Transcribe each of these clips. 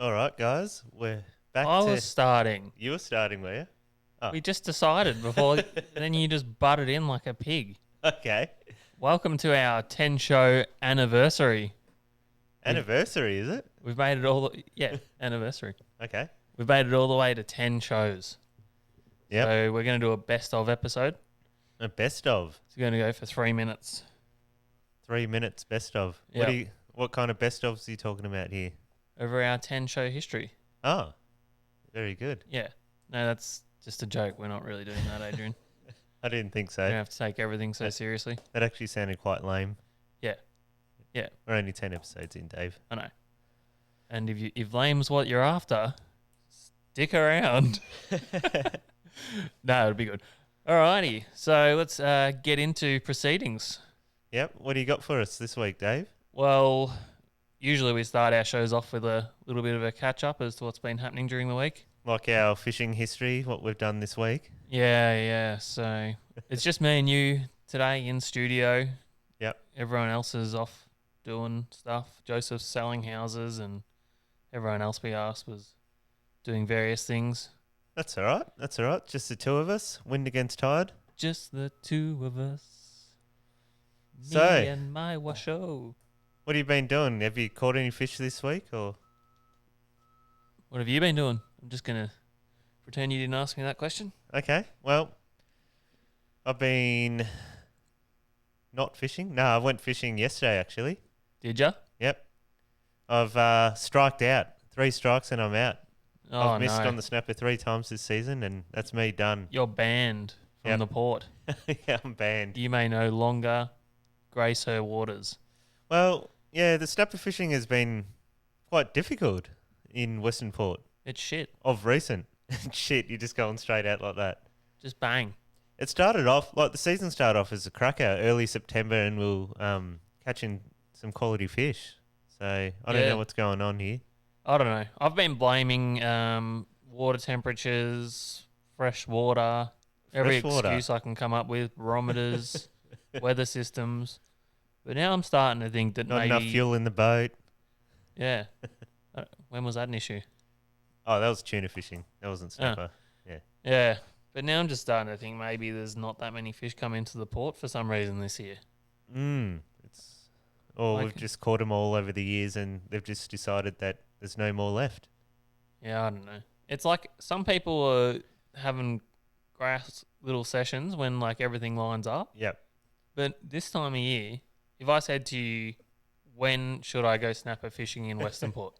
All right, guys, we're back I to... was starting. You were starting, were you? Oh, We just decided before, and then you just butted in like a pig. okay. Welcome to our 10 show anniversary. Anniversary, is it? We've made it all, anniversary. Okay. We've made it all the way to 10 shows. Yep. So we're going to do a best of episode. A best of. It's going to go for 3 minutes. 3 minutes best of. Yep. What kind of best ofs are you talking about here? Over our 10 show history. Oh, very good. Yeah. No, that's just a joke. We're not really doing that, Adrian. I didn't think so. You don't have to take everything so seriously. That actually sounded quite lame. Yeah. Yeah. We're only 10 episodes in, Dave. I know. And if lame's what you're after, stick around. No, it'll be good. Alrighty, so let's get into proceedings. Yep. What do you got for us this week, Dave? Well, usually we start our shows off with a little bit of a catch-up as to what's been happening during the week. Like our fishing history, what we've done this week? Yeah. So it's just me and you today in studio. Yep. Everyone else is off doing stuff. Joseph's selling houses and everyone else we asked was doing various things. That's all right. Just the two of us. Wind against tide. Just the two of us. Me So, and my washo. what have you been doing? Have you caught any fish this week, or? What have you been doing? I'm just going to pretend you didn't ask me that question. Okay. Well, I've been not fishing. No, I went fishing yesterday, actually. Did ya? Yep. I've striked out. 3 strikes and I'm out. Oh, I've missed no. on the snapper 3 times this season, and that's me done. You're banned from Yep. the port. Yeah, I'm banned. You may no longer grace her waters. Well, yeah, the snapper fishing has been quite difficult in Western Port It's shit. of recent. Shit, you're just going straight out like that. Just bang. It started off, like the season started off as a cracker early September, and we'll catching some quality fish. So I don't know what's going on here. I don't know. I've been blaming water temperatures, fresh water, every excuse I can come up with, barometers, weather systems. But now I'm starting to think that Not enough fuel in the boat. Yeah. When was that an issue? Oh, that was tuna fishing. That wasn't snapper. Yeah. But now I'm just starting to think maybe there's not that many fish come into the port for some reason this year. We've just caught them all over the years, and they've just decided that there's no more left. Yeah, I don't know. It's like some people are having grass little sessions when like everything lines up. Yep. But this time of year, if I said to you, when should I go snapper fishing in Western Port?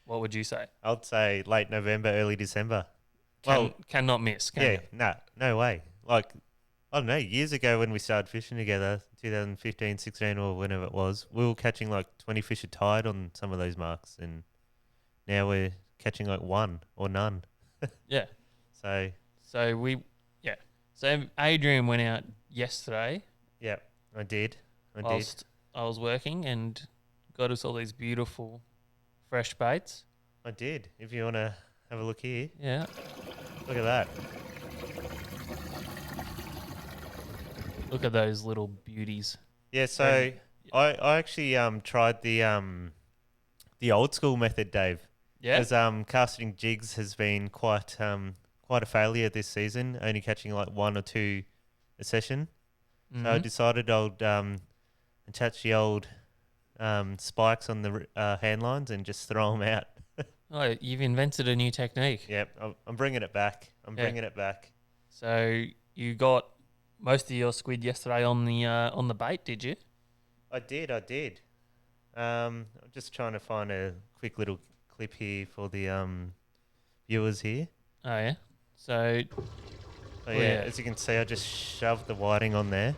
What would you say? I'd say late November, early December. Cannot miss, can you? No way. Like, I don't know, years ago when we started fishing together, 2015, 16 or whenever it was, we were catching like 20 fish a tide on some of those marks, and now we're catching like 1 or none. Yeah. So Adrian went out yesterday. Yep, I did. Whilst I was working and got us all these beautiful fresh baits. I did. If you want to have a look here. Yeah. Look at that. Look at those little beauties. Yeah, so I actually tried the old school method, Dave. Yeah. Because casting jigs has been quite a failure this season, only catching like 1 or 2 a session. Mm-hmm. So I decided I'd attach the old spikes on the hand lines and just throw them out. Oh, you've invented a new technique. Yep, I'm bringing it back. Bringing it back. So you got most of your squid yesterday on the bait, did you? I did. I'm just trying to find a quick little clip here for the viewers here. Oh yeah. So. Oh yeah, as you can see, I just shoved the whiting on there.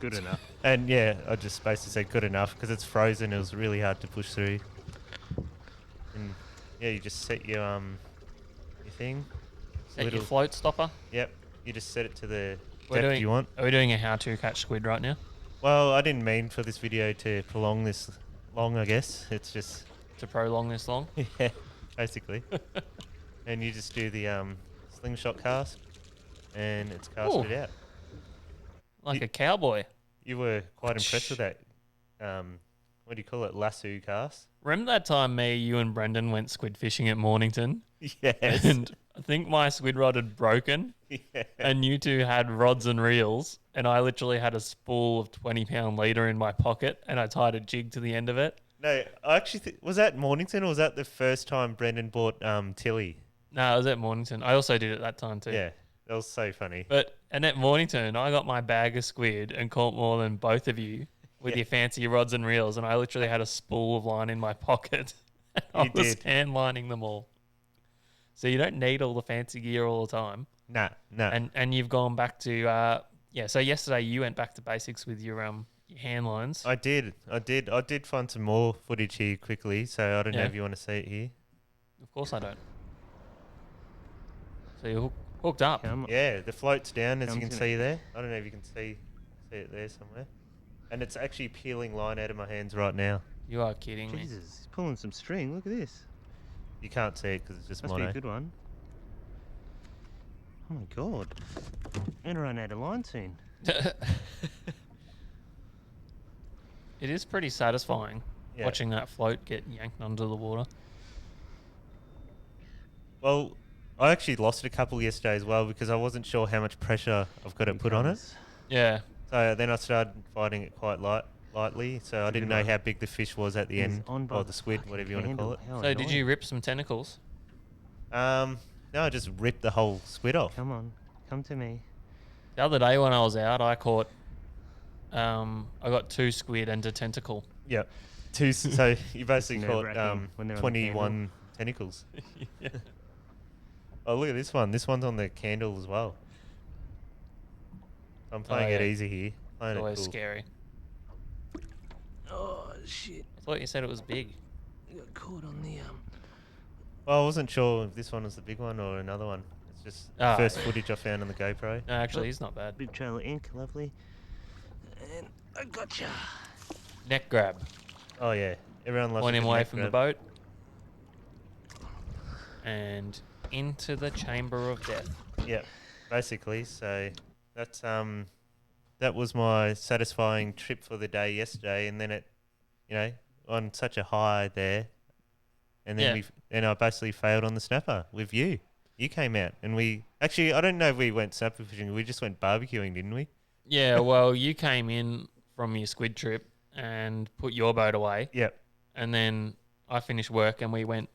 Good enough. And yeah, I just basically said good enough because it's frozen. It was really hard to push through. And yeah, you just set your thing. Set your float stopper. Yep. You just set it to the depth you want. Are we doing a how to catch squid right now? Well, I didn't mean for this video to prolong this long, I guess. It's just... To prolong this long? Yeah, basically. And you just do the slingshot cast, and it's casted out. Like a cowboy. You were quite impressed with that. what do you call it, lasso cast. Remember that time you and Brendan went squid fishing at Mornington? Yes. And I think my squid rod had broken. Yeah. And you two had rods and reels, and I literally had a spool of 20-pound leader in my pocket, and I tied a jig to the end of it. No, I actually was that Mornington, or was that the first time Brendan bought Tilly? No, it was at Mornington. I also did it that time too. Yeah, that was so funny. And at Mornington, I got my bag of squid and caught more than both of you with your fancy rods and reels, and I literally had a spool of line in my pocket. I was hand lining them all. So you don't need all the fancy gear all the time. No. And you've gone back to so yesterday you went back to basics with your hand lines. I did find some more footage here quickly, so I don't know if you want to see it here. Of course I don't. So you're hooked up. Yeah, the float's down, as you can see there. I don't know if you can see it there somewhere. And it's actually peeling line out of my hands right now. You are kidding me. Jesus, he's pulling some string. Look at this. You can't see it because it's just Must mono. be a good one. Oh my god. I'm gonna run out of line soon. It is pretty satisfying watching that float get yanked under the water. Well, I actually lost a couple yesterday as well because I wasn't sure how much pressure I've got to put on it. Yeah. So then I started fighting it quite lightly, so I didn't know how big the fish was at the end, or the squid, whatever you want to call it. So did you rip some tentacles? No, I just ripped the whole squid off. Come on, come to me. The other day when I was out, I caught, I got 2 squid and a tentacle. Yep. So you basically caught when they're on the 21 tentacles. Yeah. Oh, look at this one. This one's on the candle as well. I'm playing it easy here. It's always scary. Oh shit! I thought you said it was big. I got caught on the Well, I wasn't sure if this one was the big one or another one. It's just the first footage I found on the GoPro. No, actually, he's not bad. big trailer ink, lovely. And I gotcha. Neck grab. Oh yeah, everyone loves. Point him a good away neck from grab. the boat. And into the chamber of death. Yep, basically. So that's that was my satisfying trip for the day yesterday, and then on such a high there, and then I basically failed on the snapper with you. You came out, and we actually I don't know if we went snapper fishing. We just went barbecuing, didn't we? Yeah, well, you came in from your squid trip and put your boat away. Yep. And then I finished work and I went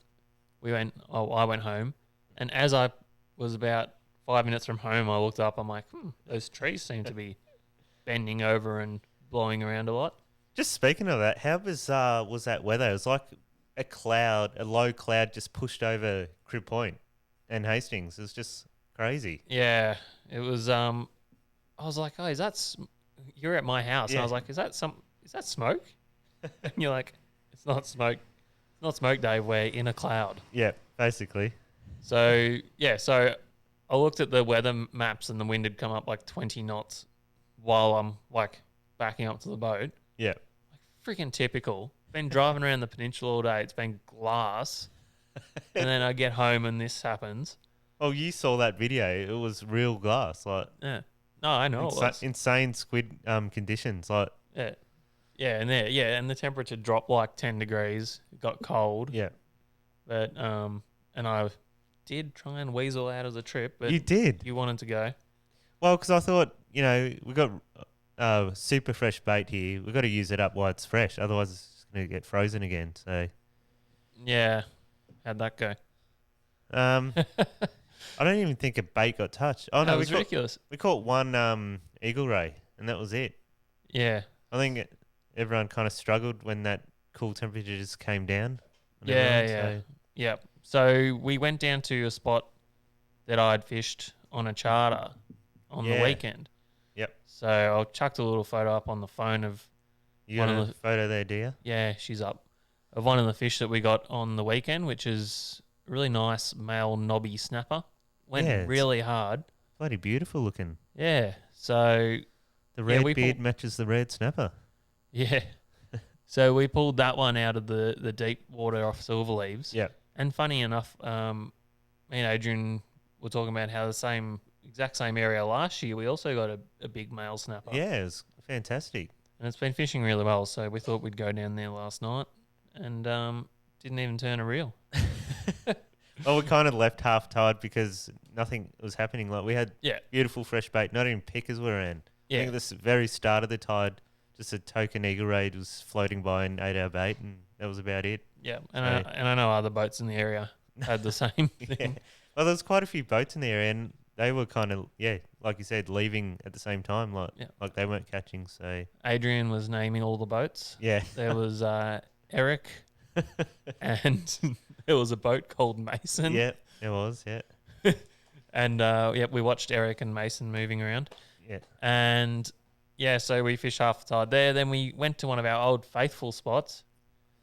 home. And as I was about 5 minutes from home, I looked up, I'm like, those trees seem to be bending over and blowing around a lot. Just speaking of that, how bizarre was that weather? It was like a low cloud just pushed over Crib Point and Hastings. It was just crazy. Yeah, it was, I was like, oh, you're at my house. And I was like, is that smoke? And you're like, it's not smoke. It's not smoke, Dave. We're in a cloud. Yeah, basically. So I looked at the weather maps and the wind had come up like 20 knots while I'm like backing up to the boat. Yeah. Like freaking typical. Been driving around the peninsula all day. It's been glass. And then I get home and this happens. Oh, you saw that video. It was real glass. Like, Yeah. No, I know. It was. Insane squid conditions. Like, Yeah. Yeah, and the temperature dropped like 10 degrees. It got cold. yeah. But and I did try and weasel out of the trip, but You did. you wanted to go. Well, because I thought, we got super fresh bait here. We've got to use it up while it's fresh. Otherwise, it's going to get frozen again. So, Yeah. How'd that go? I don't even think a bait got touched. Oh, no, it was ridiculous. We caught one eagle ray, and that was it. Yeah. I think everyone kind of struggled when that cool temperature just came down. Yeah. So we went down to a spot that I'd fished on a charter on the weekend. Yep. So I'll chuck a little photo up on the phone of You got a photo there, do you? Yeah, she's up. Of one of the fish that we got on the weekend, which is a really nice male knobby snapper. Went really hard. Bloody beautiful looking. Yeah. So the red beard matches the red snapper. Yeah. So we pulled that one out of the deep water off Silverleaves. Yeah. And funny enough, me and Adrian were talking about how exact same area last year, we also got a big male snapper. Yeah, it was fantastic. It And it's been fishing really well, so we thought we'd go down there last night and didn't even turn a reel. Well, we kind of left half tide because nothing was happening. Like we had beautiful fresh bait, not even pickers were in. I think at the very start of the tide, just a token eagle raid was floating by and ate our bait, and that was about it. Yeah, and I know other boats in the area had the same thing. Well, there's quite a few boats in the area, and they were kind of, like you said, leaving at the same time, like they weren't catching. So Adrian was naming all the boats. Yeah. There was Eric, and there was a boat called Mason. Yeah, there was, yeah. And we watched Eric and Mason moving around. Yeah. And so we fished half the tide there. Then we went to one of our old faithful spots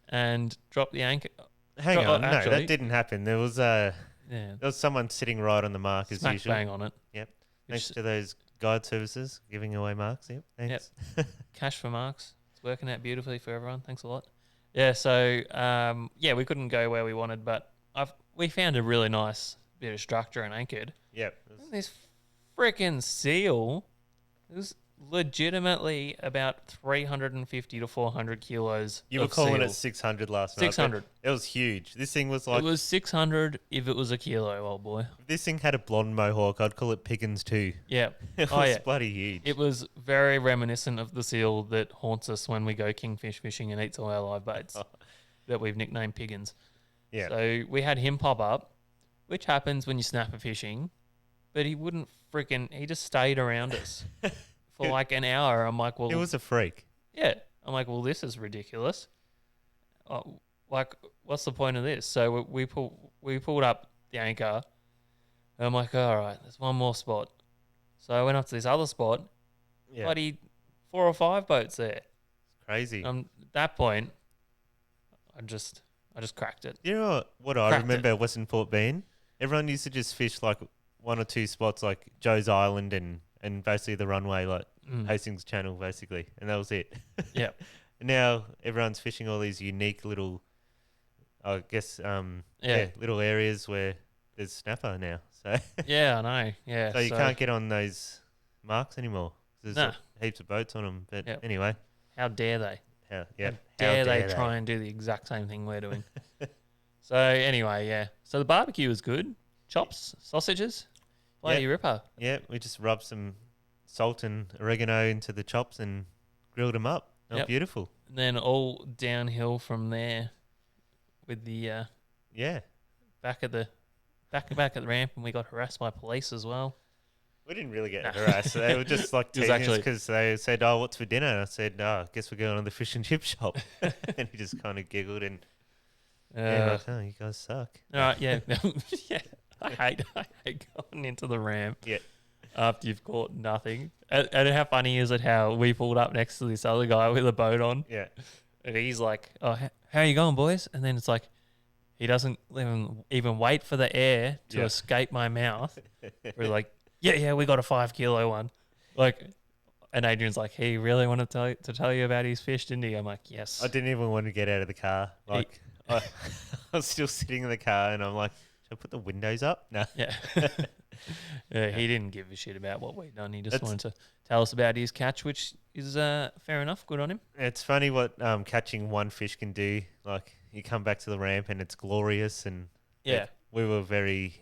and dropped the anchor. Hang on, no, that didn't happen. There was there was someone sitting right on the mark as smack usual. Bang on it. Yep. Thanks to those guide services giving away marks. Yep. Thanks. Yep. Cash for marks. It's working out beautifully for everyone. Thanks a lot. Yeah. So we couldn't go where we wanted, but we found a really nice bit of structure and anchored. Yep. And this freaking seal is legitimately about 350 to 400 kilos. You were calling it 600 last night. 600. It was huge. This thing was like... It was 600 if it was a kilo, old boy. If this thing had a blonde mohawk, I'd call it Piggins too. Yeah. It was bloody huge. It was very reminiscent of the seal that haunts us when we go kingfish fishing and eats all our live baits that we've nicknamed Piggins. Yeah. So we had him pop up, which happens when you snapper fishing, but he wouldn't he just stayed around us. For like an hour. I'm like, well... It was a freak. Yeah. I'm like, well, this is ridiculous. What's the point of this? So we pulled up the anchor. And I'm like, all right, there's one more spot. So I went up to this other spot. Yeah. Bloody 4 or 5 boats there. It's crazy. At that point, I just cracked it. You know what I remember Western Port being? Everyone used to just fish like 1 or 2 spots like Joe's Island and basically the runway, like Hastings Channel, basically. And that was it. Yeah. And now everyone's fishing all these unique little, I guess, little areas where there's snapper now. So yeah, I know. Yeah. So you can't get on those marks anymore. There's heaps of boats on them. But anyway. How dare they? How dare they try and do the exact same thing we're doing? So anyway, So the barbecue was good. Chops, sausages. Bloody ripper. Yeah, we just rubbed some salt and oregano into the chops and grilled them up. They were beautiful. And then all downhill from there with the back at the ramp, and we got harassed by police as well. We didn't really get harassed. They were just like teasing us because they said, "Oh, what's for dinner?" And I said, "Oh, I guess we're going to the fish and chip shop." And he just kind of giggled and like, "Oh, you guys suck." All right, yeah. I hate going into the ramp. Yeah. After you've caught nothing. And how funny is it how we pulled up next to this other guy with a boat on? Yeah. And he's like, "Oh, how are you going, boys?" And then it's like, he doesn't even wait for the air to escape my mouth. We're like, yeah, we got a 5 kilo one. Like, and Adrian's like, he really wanted to tell you about his fish, didn't he? I'm like, yes. I didn't even want to get out of the car. Like, I was still sitting in the car and I'm like, should I put the windows up? No. Yeah. He didn't give a shit about what we'd done. He just wanted to tell us about his catch, which is fair enough. Good on him. It's funny what catching one fish can do. Like, you come back to the ramp and it's glorious. And we were very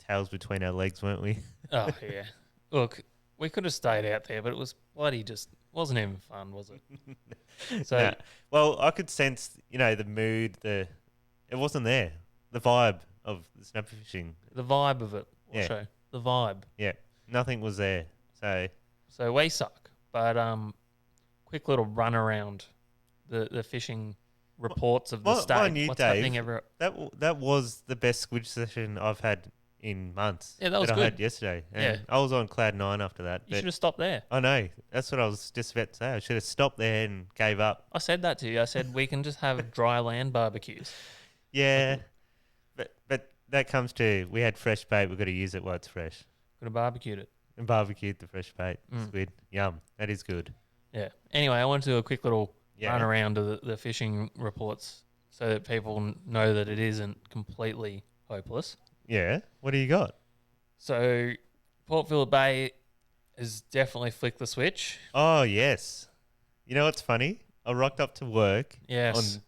tails between our legs, weren't we? Oh, yeah. Look, we could have stayed out there, but it was bloody just wasn't even fun, was it? So, well, I could sense, the mood, it wasn't there. The vibe of the snapper fishing. The vibe of it. Also, the vibe. Yeah. Nothing was there. So we suck. But quick little run around the fishing reports of the state. What's happening everywhere. That was the best squid session I've had in months. Yeah, that was good. I had yesterday. And I was on cloud 9 after that. You should have stopped there. I know. That's what I was just about to say. I should have stopped there and gave up. I said that to you. I said we can just have dry land barbecues. Yeah. But that comes to, we had fresh bait. We've got to use it while it's fresh. Could have barbecued it. And barbecued the fresh bait. Squid. Yum. That is good. Yeah. Anyway, I want to do a quick little run around to the fishing reports so that people know that it isn't completely hopeless. Yeah. What do you got? So, Port Phillip Bay has definitely flicked the switch. Oh, yes. You know what's funny? I rocked up to work Yes.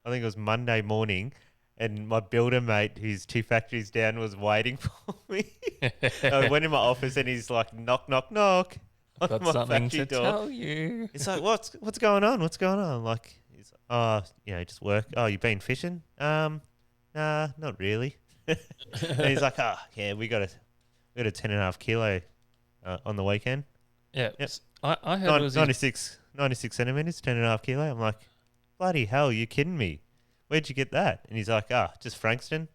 I think it was Monday morning, and my builder mate, who's 2 factories down, was waiting for me. I went in my office, and he's like, knock, knock, knock on Got my something factory to door. tell you. It's like, what's going on? What's going on? Like, he's just work. Oh, you been fishing? Nah, not really. And he's like, yeah, we got a 10.5 kilo on the weekend. Yeah. Yep. I heard it was 96 centimeters, 10.5 kilo. I'm like, bloody hell, you kidding me? Where'd you get that? And he's like, just Frankston.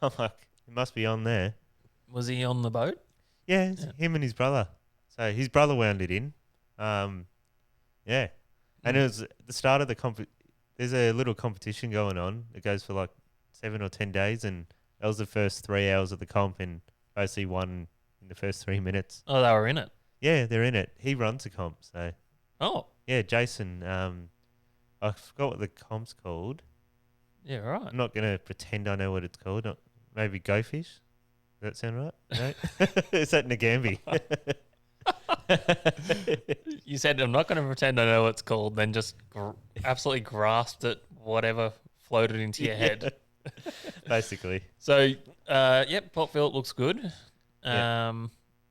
I'm like, it must be on there. Was he on the boat? Yeah, it's him and his brother. So his brother wound it in. Yeah. And it was the start of the there's a little competition going on. It goes for like 7 or 10 days, and that was the first 3 hours of the comp, and basically won in the first 3 minutes. Oh, they were in it. Yeah, they're in it. He runs the comp, so Oh, yeah, Jason. I forgot what the comp's called. yeah, right. I'm not gonna pretend I know what it's called. Maybe Go Fish. Does that sound right? No? Is that Nagambie? You said I'm not going to pretend I know what it's called, then just absolutely grasped at whatever floated into your head. Basically. So, Port Phillip looks good. Yeah.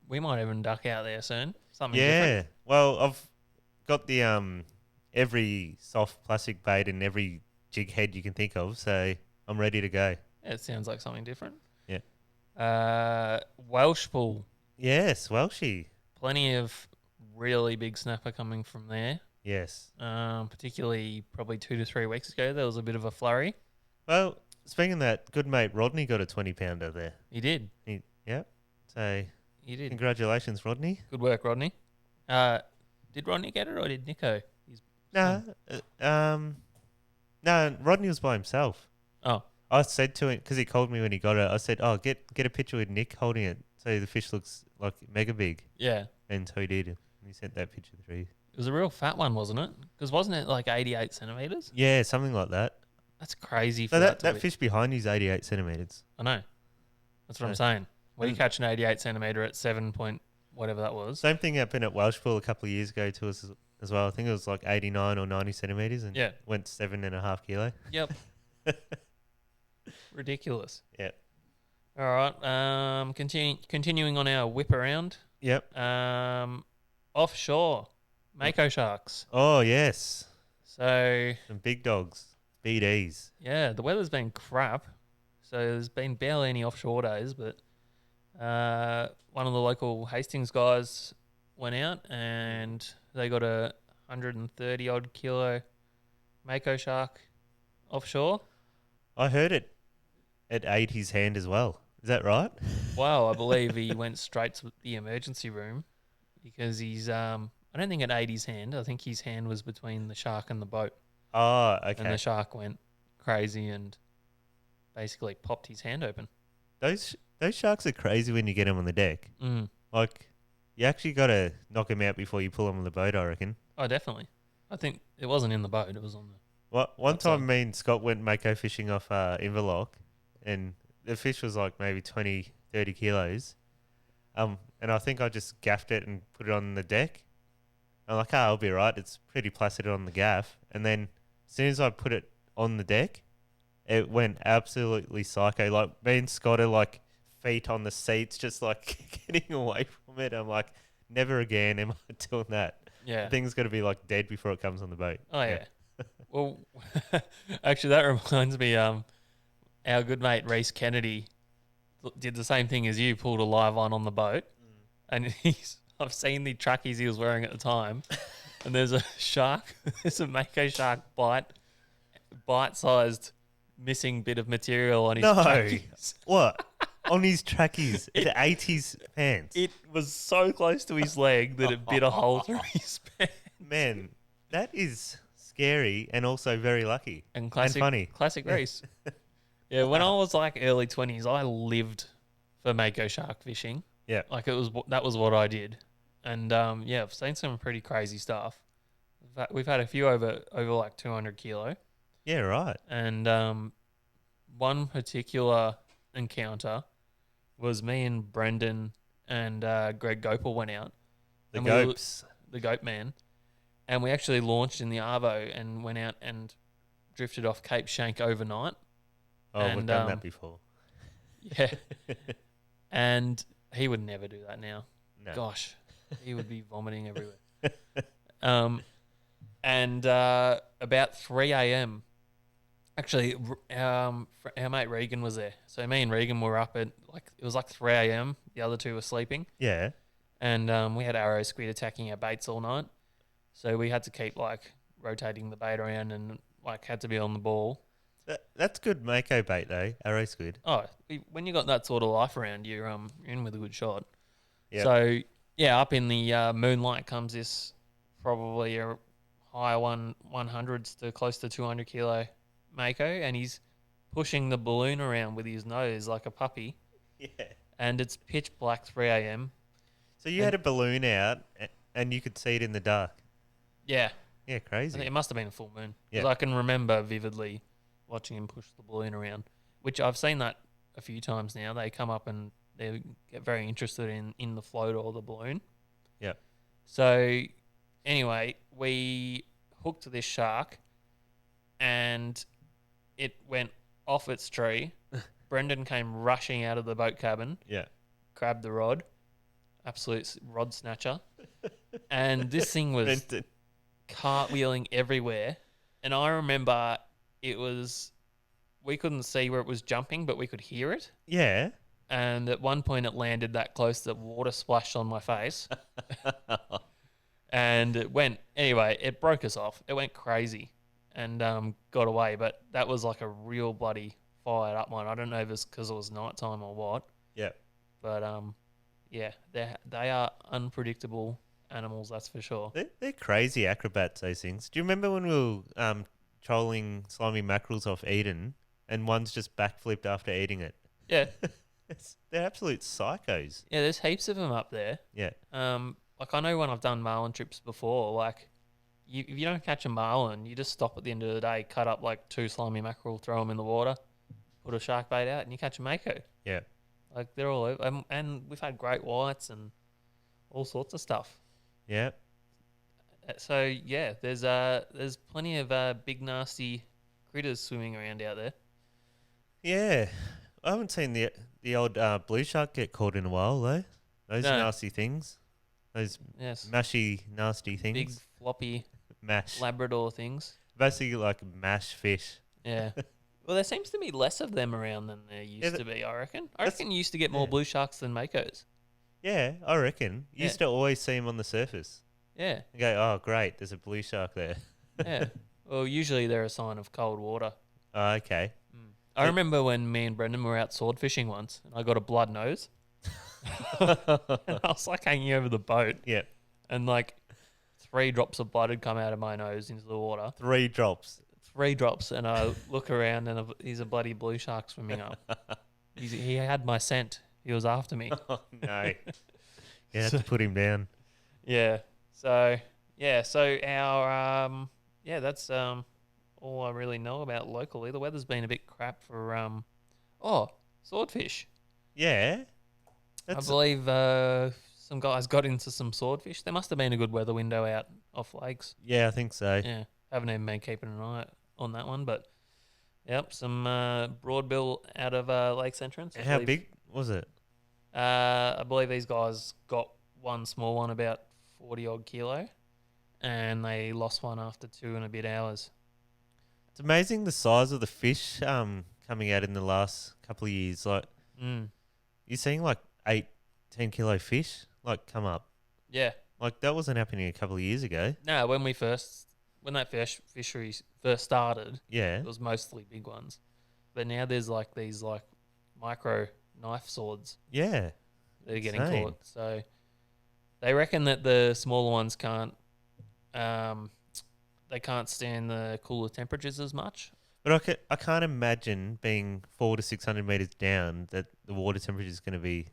We might even duck out there soon. Something Yeah. different. Well, I've got the every soft plastic bait and every jig head you can think of, so I'm ready to go. Yeah, it sounds like something different. Yeah. Welsh pool. Yes, Welshie. Plenty of really big snapper coming from there. Yes. Particularly probably 2 to 3 weeks ago, there was a bit of a flurry. Well, speaking of that, good mate Rodney got a 20-pounder there. He did. Yep. So He did. congratulations, Rodney. Good work, Rodney. Did Rodney get it or did Nico? No, Rodney was by himself. Oh. I said to him, because he called me when he got it, I said, get a picture with Nick holding it so the fish looks like mega big. Yeah. And so he did. And he sent that picture through. It was a real fat one, wasn't it? Because wasn't it like 88 centimetres? Yeah, something like that. That's crazy for So that that fish behind you is 88 centimetres. I know. That's what I'm saying. When you catch an 88 centimetre at 7 point whatever that was. Same thing happened at Welsh Pool a couple of years ago to us as well. I think it was like 89 or 90 centimetres and went 7.5 kilo. Yep. Ridiculous. Yeah. All right. Continuing on our whip around. Yep. Offshore. Mako sharks. Oh, yes. So. Some big dogs. BDs. Yeah, the weather's been crap. So there's been barely any offshore days, but one of the local Hastings guys went out and they got a 130 odd kilo Mako shark offshore. I heard it ate his hand as well. Is that right? Wow, I believe he went straight to the emergency room because he's I don't think it ate his hand. I think his hand was between the shark and the boat. Oh, okay. And the shark went crazy and basically popped his hand open. Those sharks are crazy when you get them on the deck. Mm. Like, you actually got to knock them out before you pull them on the boat, I reckon. Oh, definitely. I think it wasn't in the boat. It was on the... Well, one time me and Scott went Mako fishing off Inverloch, and the fish was like maybe 20, 30 kilos. And I think I just gaffed it and put it on the deck. I'm like, I'll be right. It's pretty placid on the gaff. And then as soon as I put it on the deck, it went absolutely psycho. Like, me and Scott are like feet on the seats, just like getting away from it. I'm like, never again am I doing that. Yeah. The thing's got to be like dead before it comes on the boat. Oh, yeah. Well, actually, that reminds me, our good mate Reese Kennedy did the same thing as you, pulled a live one on the boat. And I've seen the trackies he was wearing at the time. And there's a shark, there's a Mako shark bite-sized missing bit of material on his trackies. What? On his trackies? It ate his pants? It was so close to his leg that it bit a hole through his pants. Man, that is scary and also very lucky and funny. Classic Reese. Yeah, when I was like early 20s, I lived for Mako shark fishing. Yeah. Like that was what I did. And I've seen some pretty crazy stuff. We've had a few over like 200 kilo. Yeah, right. And one particular encounter was me and Brendan and Greg Gopal went out. The Goats. The Goat Man. And we actually launched in the Arvo and went out and drifted off Cape Schanck overnight. Oh, we've done that before. Yeah. And he would never do that now. No. Gosh, he would be vomiting everywhere. And about 3 a.m., actually, our mate Regan was there. So me and Regan were up at, it was 3 a.m. The other two were sleeping. Yeah. And we had arrow squid attacking our baits all night. So we had to keep, rotating the bait around and, had to be on the ball. That's good Mako bait, though, arrow squid. Oh, when you got that sort of life around you, you're in with a good shot. Yep. So, yeah, up in the moonlight comes this probably a high 100s to close to 200 kilo Mako, and he's pushing the balloon around with his nose like a puppy. Yeah. And it's pitch black 3 a.m. So you had a balloon out, and you could see it in the dark. Yeah. Yeah, crazy. It must have been a full moon. Yeah. Because I can remember vividly watching him push the balloon around, which I've seen that a few times now. They come up and they get very interested in the float or the balloon. Yeah. So anyway, we hooked this shark and it went off its tree. Brendan came rushing out of the boat cabin. Yeah. Grabbed the rod. Absolute rod snatcher. And this thing was Brendan. cartwheeling everywhere. And I remember we couldn't see where it was jumping, but we could hear it. Yeah. And at one point it landed that close that water splashed on my face. And it broke us off. It went crazy and got away. But that was like a real bloody fired up one. I don't know if it's because it was nighttime or what. Yeah. But yeah, they are unpredictable animals, that's for sure. They're crazy acrobats, those things. Do you remember when we were trolling slimy mackerels off Eden and one's just backflipped after eating it? Yeah. They're absolute psychos. Yeah, there's heaps of them up there. Yeah. I know when I've done marlin trips before, if you don't catch a marlin, you just stop at the end of the day, cut up 2 slimy mackerel, throw them in the water, put a shark bait out, and you catch a Mako. Yeah. They're all over. And we've had great whites and all sorts of stuff. Yeah. So, yeah, there's plenty of big, nasty critters swimming around out there. Yeah. I haven't seen the old blue shark get caught in a while, though. Those nasty things. Those mashy, nasty things. Big, floppy mash Labrador things. Basically like mash fish. Yeah. Well, there seems to be less of them around than there used to be, I reckon. I reckon you used to get more blue sharks than Makos. Yeah, I reckon. You used to always see them on the surface. Yeah. You go, oh, great, there's a blue shark there. Yeah. Well, usually they're a sign of cold water. Oh, okay. I remember when me and Brendan were out sword fishing once, and I got a blood nose. And I was hanging over the boat. Yeah. And 3 drops of blood had come out of my nose into the water. 3 drops. 3 drops, and I look around, and he's a bloody blue shark swimming up. He had my scent. He was after me. Oh, no. You had to put him down. Yeah. So our that's all I really know about locally. The weather's been a bit crap for swordfish. Yeah. I believe some guys got into some swordfish. There must have been a good weather window out off lakes. Yeah, I think so. Yeah. Haven't even been keeping an eye on that one, but yep, some broadbill out of Lakes Entrance. How big was it? I believe these guys got one small one about 40 odd kilo, and they lost one after 2 and a bit hours. It's amazing the size of the fish coming out in the last couple of years. You're seeing 8, 10 kilo fish come up. Yeah. That wasn't happening a couple of years ago. No, when that fishery first started, yeah, it was mostly big ones. But now there's these micro knife swords. Yeah. That are getting caught. So they reckon that the smaller ones can't stand the cooler temperatures as much. But I can't imagine being 400 to 600 meters down that the water temperature is going to be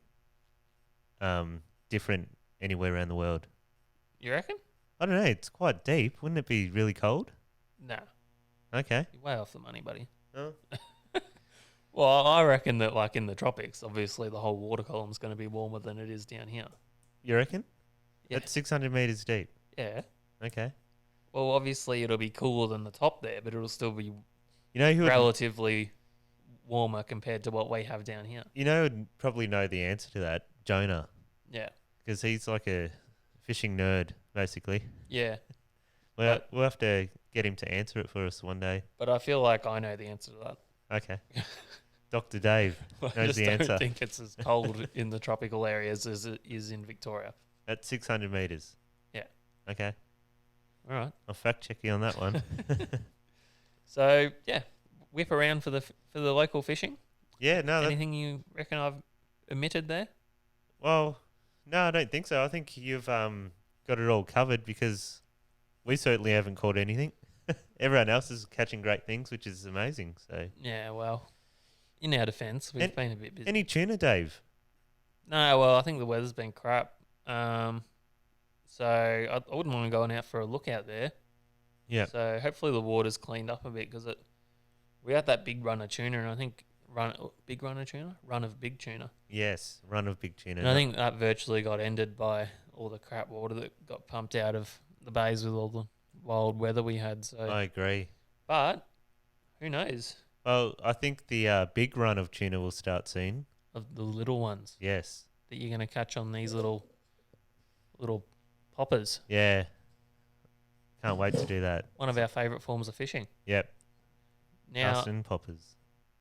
different anywhere around the world. You reckon? I don't know. It's quite deep. Wouldn't it be really cold? No. Okay. You're way off the money, buddy. Oh. Well, I reckon that in the tropics, obviously the whole water column's going to be warmer than it is down here. You reckon? Yeah. At 600 meters deep? Yeah. Okay. Well, obviously it'll be cooler than the top there, but it'll still be You know who would, relatively warmer compared to what we have down here. you know would probably know the answer to that? Jonah, Yeah. because he's like a fishing nerd, basically. Yeah. We'll have to get him to answer it for us one day. But I feel like I know the answer to that. Okay. Dr. Dave I knows just the don't answer. think it's as cold in the tropical areas as it is in Victoria. At 600 meters. Yeah. Okay. All right. I'll fact check you on that one. So yeah, whip around for the local fishing. Yeah, no. Anything you reckon I've omitted there? Well, no, I don't think so. I think you've got it all covered because we certainly haven't caught anything. Everyone else is catching great things, which is amazing. So Yeah. Well, in our defence, we've been a bit busy. any tuna, Dave? No, well, I think the weather's been crap. So I wouldn't want to go out for a look out there. Yeah. So hopefully the water's cleaned up a bit because we had that big run of tuna, and I think run of big tuna. Yes, run of big tuna. And I think that virtually got ended by all the crap water that got pumped out of the bays with all the wild weather we had. So, I agree. but who knows Well, I think the big run of tuna will start soon. of the little ones Yes. that you're going to catch on these little poppers. Yeah. Can't wait to do that. One of our favourite forms of fishing. Yep. Now, Carson poppers.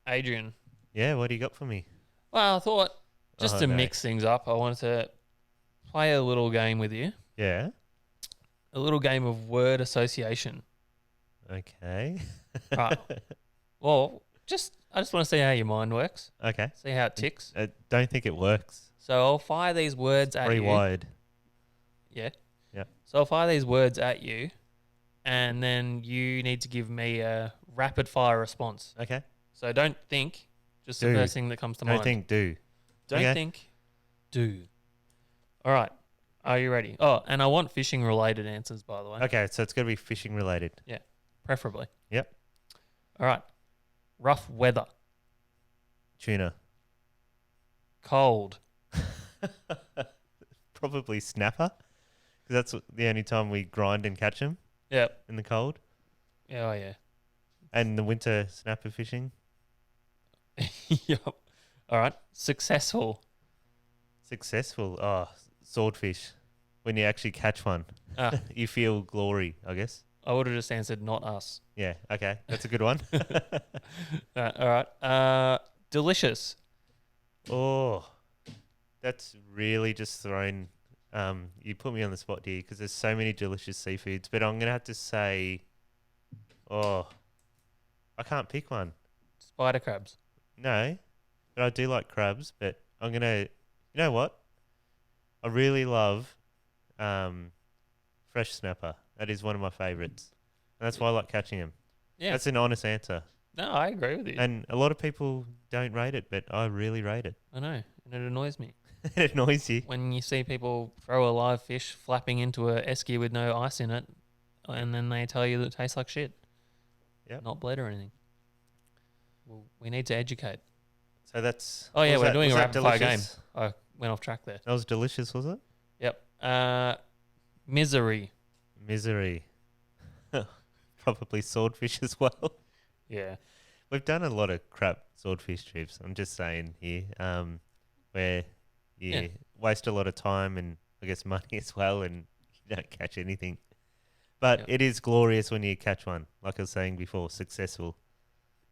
Adrian. Yeah, what do you got for me? Well, I thought just Oh, to no. mix things up, I wanted to play a little game with you. Yeah. A little game of word association. Okay. Right. Well, I just want to see how your mind works. Okay. See how it ticks. I don't think it works. So I'll fire these words at Pretty you. wide. Yeah. Yeah. So I'll fire these words at you, and then you need to give me a rapid fire response. Okay. So don't think, just Do. the first thing that comes to Don't mind. think do. Don't Okay. think, do. All right. Are you ready? Oh, and I want fishing related answers, by the way. Okay, so it's got to be fishing related. Preferably. Yep. All right. Rough weather. Tuna. Cold. Probably snapper. Because that's the only time we grind and catch them Yep. in the cold. Oh, yeah. And the winter snapper fishing. Yep. All right. Successful. Successful. Oh, swordfish. When you actually catch one, Ah, you feel glory, I guess. I would have just answered not us. Yeah, okay. That's a good one. All right. Delicious. Oh, that's really just thrown. You put me on the spot here because there's so many delicious seafoods, but I'm going to have to say, oh, I can't pick one. Spider crabs. No, but I do like crabs, but I'm going to, you know what? I really love fresh snapper. That is one of my favourites. And that's why I like catching them. Yeah. That's an honest answer. No, I agree with you. And a lot of people don't rate it, but I really rate it. I know. And it annoys me It annoys you. when you see people throw a live fish flapping into a esky with no ice in it, and then they tell you that it tastes like shit. Yep. Not bled or anything. Well, we need to educate. So that's. Oh, yeah, was we're that- doing was a that rapid fire game. delicious? I went off track there. That was delicious, was it? Yep. Misery. Misery. Probably swordfish as well. Yeah. We've done a lot of crap swordfish trips. I'm just saying here, where you Yeah. waste a lot of time and I guess money as well, and you don't catch anything. But Yep. it is glorious when you catch one. Like I was saying before, successful.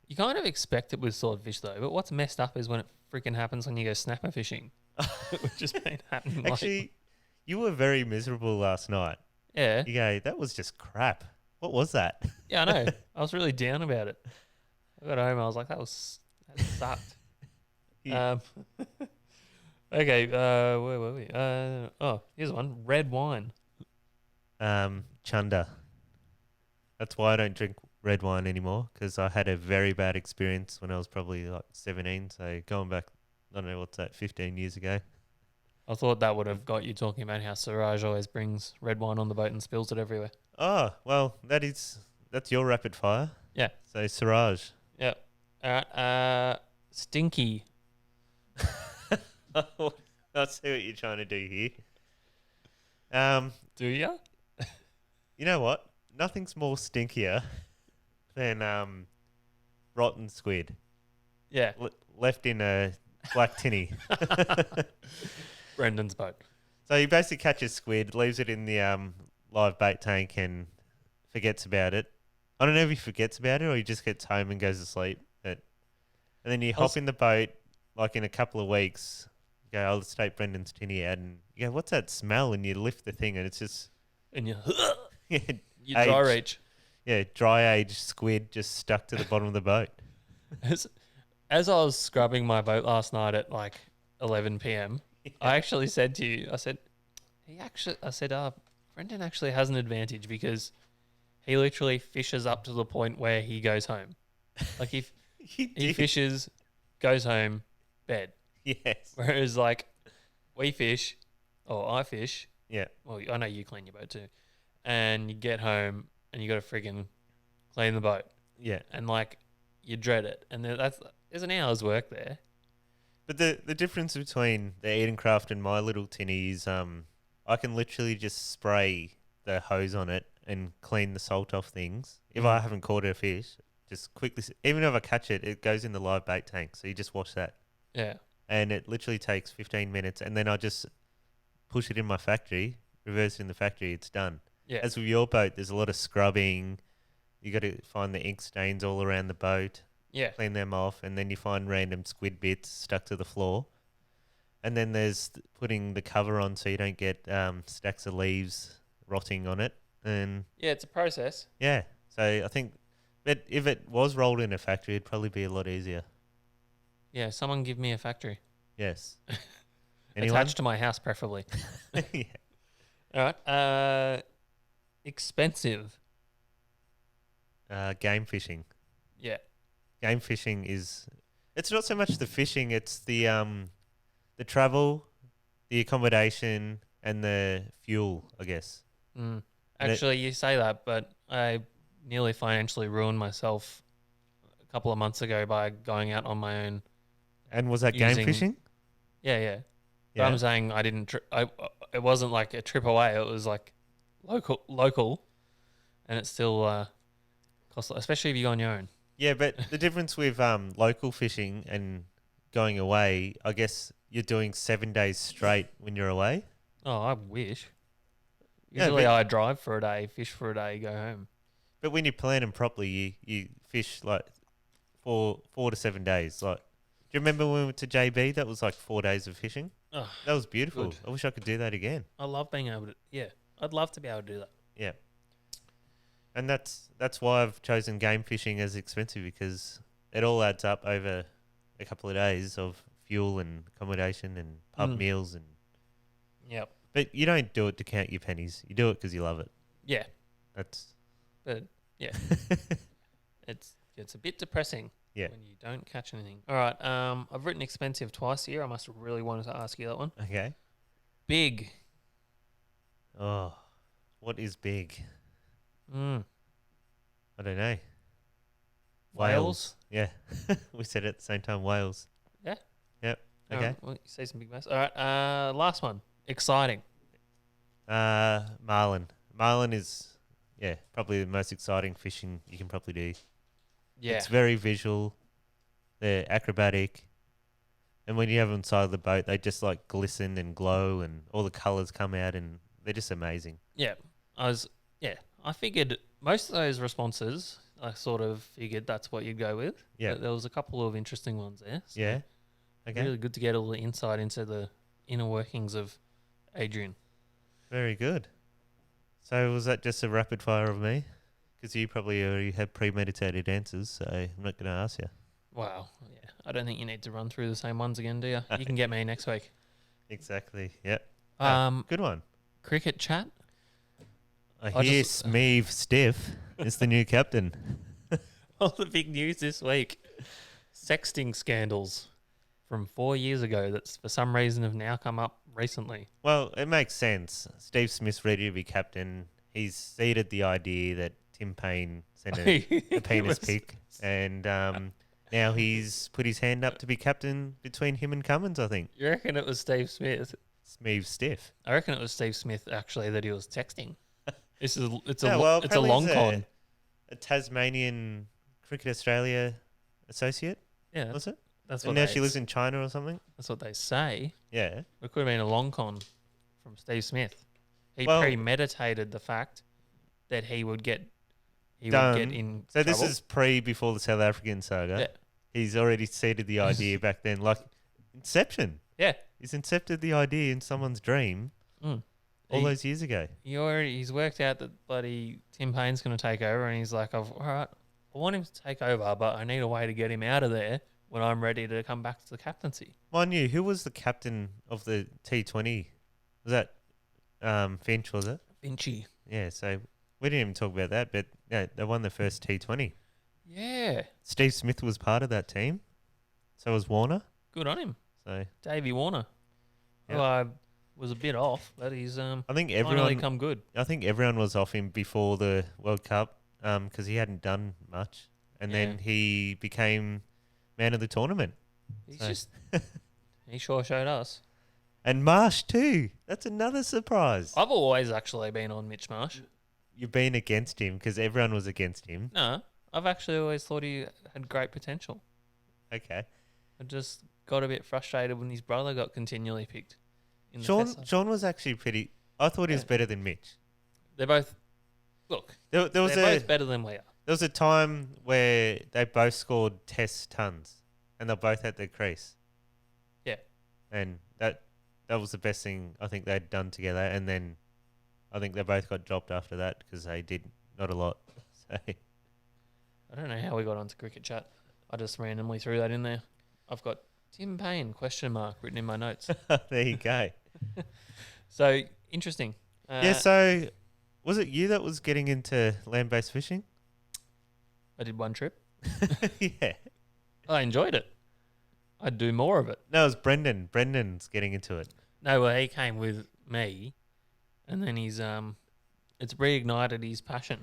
You kind of expect it with swordfish though, but what's messed up is when it freaking happens when you go snapper fishing, which has been happening. Actually, you were very miserable last night. Yeah, You go, that was just crap. What was that? yeah, I know. I was really down about it. I got home, I was like, that sucked. Yeah. Okay, where were we? Here's one: red wine. Chunder. That's why I don't drink red wine anymore, because I had a very bad experience when I was probably like 17. So going back, I don't know what's that, 15 years ago. I thought that would have got you talking about how Siraj always brings red wine on the boat and spills it everywhere. Oh, well, that's your rapid fire. Yeah. So Siraj. Yep. All right. Stinky. I see what you're trying to do here. Do ya? You know what? nothing's more stinkier than rotten squid Yeah. left in a black tinny. Brendan's boat. So he basically catches squid, leaves it in the live bait tank, and forgets about it. I don't know if he forgets about it or he just gets home and goes to sleep. And then you hop in the boat, like in a couple of weeks. You go, I'll just take Brendan's tinny out, and you go, what's that smell? And you lift the thing, and it's just And you you dry reach. Yeah, dry aged squid just stuck to the bottom of the boat. As I was scrubbing my boat last night at like 11 p.m., I actually said to you, Brendan actually has an advantage because he literally fishes up to the point where he goes home. Like if he fishes, goes home, bed. Yes. Whereas like we fish, or I fish. Yeah. Well, I know you clean your boat too, and you get home and you got to friggin' clean the boat. Yeah. And like you dread it, and there's an hour's work there. But the difference between the Eden Craft and my little tinny is I can literally just spray the hose on it and clean the salt off things. If I haven't caught a fish, just quickly, even if I catch it, it goes in the live bait tank. So you just wash that. Yeah. And it literally takes 15 minutes. And then I just push it in my factory, reverse it in the factory, it's done. Yeah. As with your boat, there's a lot of scrubbing. You got to find the ink stains all around the boat. Yeah. Clean them off, and then you find random squid bits stuck to the floor. And then there's putting the cover on so you don't get stacks of leaves rotting on it. And Yeah, it's a process. yeah, so I think that if it was rolled in a factory, it'd probably be a lot easier. Yeah, someone give me a factory. Yes. Anyone? Attached to my house, preferably. Yeah. All right. Expensive. Game fishing. Yeah. Game fishing it's not so much the fishing, it's the travel, the accommodation, and the fuel, I guess. Actually, you say that, but I nearly financially ruined myself a couple of months ago by going out on my own. And was that game fishing? Yeah. But I'm saying I didn't. It wasn't like a trip away. It was like local, and it still costs, especially if you go on your own. Yeah, but the difference with local fishing and going away, I guess you're doing 7 days straight when you're away. Oh, I wish. Yeah, Usually but- I drive for a day, fish for a day, go home. But when you plan them properly, you fish like 4 to 7 days. Like, do you remember when we went to JB? That was like 4 days of fishing. Oh, That was beautiful. good. I wish I could do that again. I love being able to. Yeah, I'd love to be able to do that. Yeah. And that's why I've chosen game fishing as expensive, because it all adds up over a couple of days of fuel and accommodation and pub meals and. Yep. But you don't do it to count your pennies. You do it because you love it. Yeah, That's. but yeah, it's a bit depressing. Yeah. When you don't catch anything. All right. I've written expensive twice here. I must have really wanted to ask you that one. Okay. Big. Oh, what is big? Mm. I don't know. Whales. Yeah. We said it at the same time. Whales. Yeah. Yep. All Okay. right, well, you say some big bass. All right. Last one. Exciting. Marlin. Marlin is, probably the most exciting fishing you can probably do. Yeah. It's very visual. They're acrobatic. And when you have them inside the boat, they just like glisten and glow and all the colours come out and they're just amazing. Yeah. I figured most of those responses, I sort of figured that's what you'd go with. Yeah. But there was a couple of interesting ones there. So Yeah. Okay. Really good to get all the insight into the inner workings of Adrian. Very good. So was that just a rapid fire of me? Because you probably already had premeditated answers, so I'm not going to ask you. Wow. Yeah. I don't think you need to run through the same ones again, do you? You can get me next week. Exactly. Yep. Good one. Cricket chat. I hear Smeeve Stiff is the new captain. All the big news this week. Sexting scandals from 4 years ago that's for some reason have now come up recently. Well, it makes sense. Steve Smith's ready to be captain. He's seeded the idea that Tim Payne sent a penis pic, and now he's put his hand up to be captain between him and Cummins, I think. You reckon it was Steve Smith? Smeeve Stiff. I reckon it was Steve Smith, actually, that he was texting. It's a apparently long he's con. a Tasmanian Cricket Australia associate, Yeah, was it? that's And what. now she lives in China or something. That's what they say. Yeah. It could have been a long con from Steve Smith. He Well- premeditated the fact that he would get Done. in So trouble. this is before the South African saga. Yeah. He's already seeded the idea back then, like Inception. Yeah. He's incepted the idea in someone's dream all those years ago. He's worked out that bloody Tim Payne's going to take over, and he's like, all right, I want him to take over, but I need a way to get him out of there when I'm ready to come back to the captaincy. Mind you, who was the captain of the T20? Was that Finch, was it? Finchy. Yeah, so we didn't even talk about that, but yeah, they won the first T20. Yeah. Steve Smith was part of that team. So was Warner. Good on him. So Davey Warner. Yep. Who I was a bit off, but he's I think finally everyone come good. I think everyone was off him before the World Cup because he hadn't done much. And then he became man of the tournament. He's he sure showed us. And Marsh too. That's another surprise. I've always actually been on Mitch Marsh. You've been against him because everyone was against him. No, I've actually always thought he had great potential. Okay. I just got a bit frustrated when his brother got continually picked. In the Sean was actually pretty. I thought he was better than Mitch. They're both. Look, There was they're both better than we are. There was a time where they both scored test tons, and they're both at the crease. Yeah. And that was the best thing I think they'd done together. And then I think they both got dropped after that because they did not a lot. So I don't know how we got onto cricket chat. I just randomly threw that in there. I've got Tim Payne ? Written in my notes. there you go. So interesting. Yeah. So was it you that was getting into land-based fishing? I did one trip. Yeah. I enjoyed it. I'd do more of it. No, it was Brendan. Brendan's getting into it. No, well, he came with me, and then it's reignited his passion.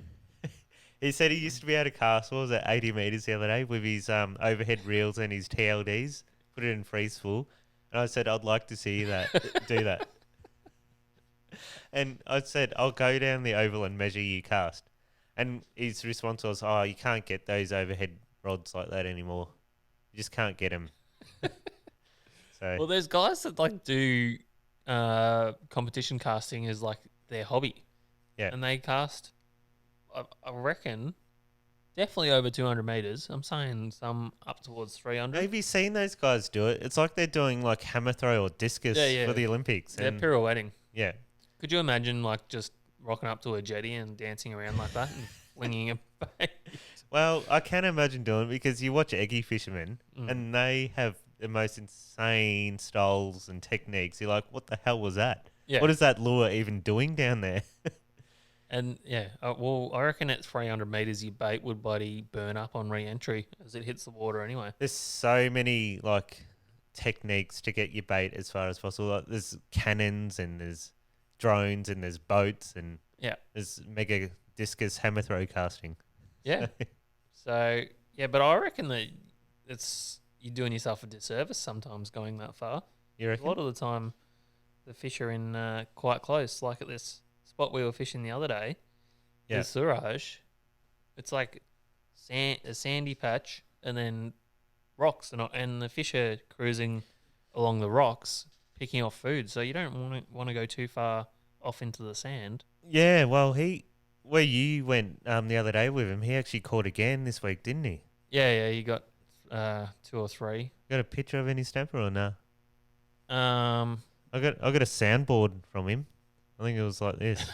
He said he used to be able to cast, what was it, 80 metres the other day with his overhead reels and his TLDs, put it in freeze full. And I said, I'd like to see that, do that. And I said, I'll go down the oval and measure you cast. And his response was, oh, you can't get those overhead rods like that anymore. You just can't get them. So Well, there's guys that like do competition casting as like their hobby. Yeah. And they cast, I reckon, definitely over 200 meters. I'm saying some up towards 300. have you seen those guys do it? It's like they're doing like hammer throw or discus for the Olympics. They're And pirouetting. yeah. Could you imagine like just rocking up to a jetty and dancing around like that and flinging a bait? Well, I can imagine doing it because you watch Eggy fishermen and they have the most insane styles and techniques. You're like, what the hell was that? Yeah. What is that lure even doing down there? And yeah, well, I reckon at 300 meters, your bait would bloody burn up on re-entry as it hits the water anyway. There's so many like techniques to get your bait as far as possible. Like, there's cannons and there's drones and there's boats and there's mega discus hammer throw casting. Yeah. So yeah, but I reckon that you're doing yourself a disservice sometimes going that far. You reckon? A lot of the time, the fish are in quite close. Like at this spot we were fishing the other day, with Suraj, it's like a sandy patch and then rocks, and the fish are cruising along the rocks, picking off food. So you don't want to go too far off into the sand. Yeah, well, where you went the other day with him, he actually caught again this week, didn't he? Yeah, he got 2 or 3. Got a picture of any snapper or no? Um, I got a soundboard from him. I think it was like this.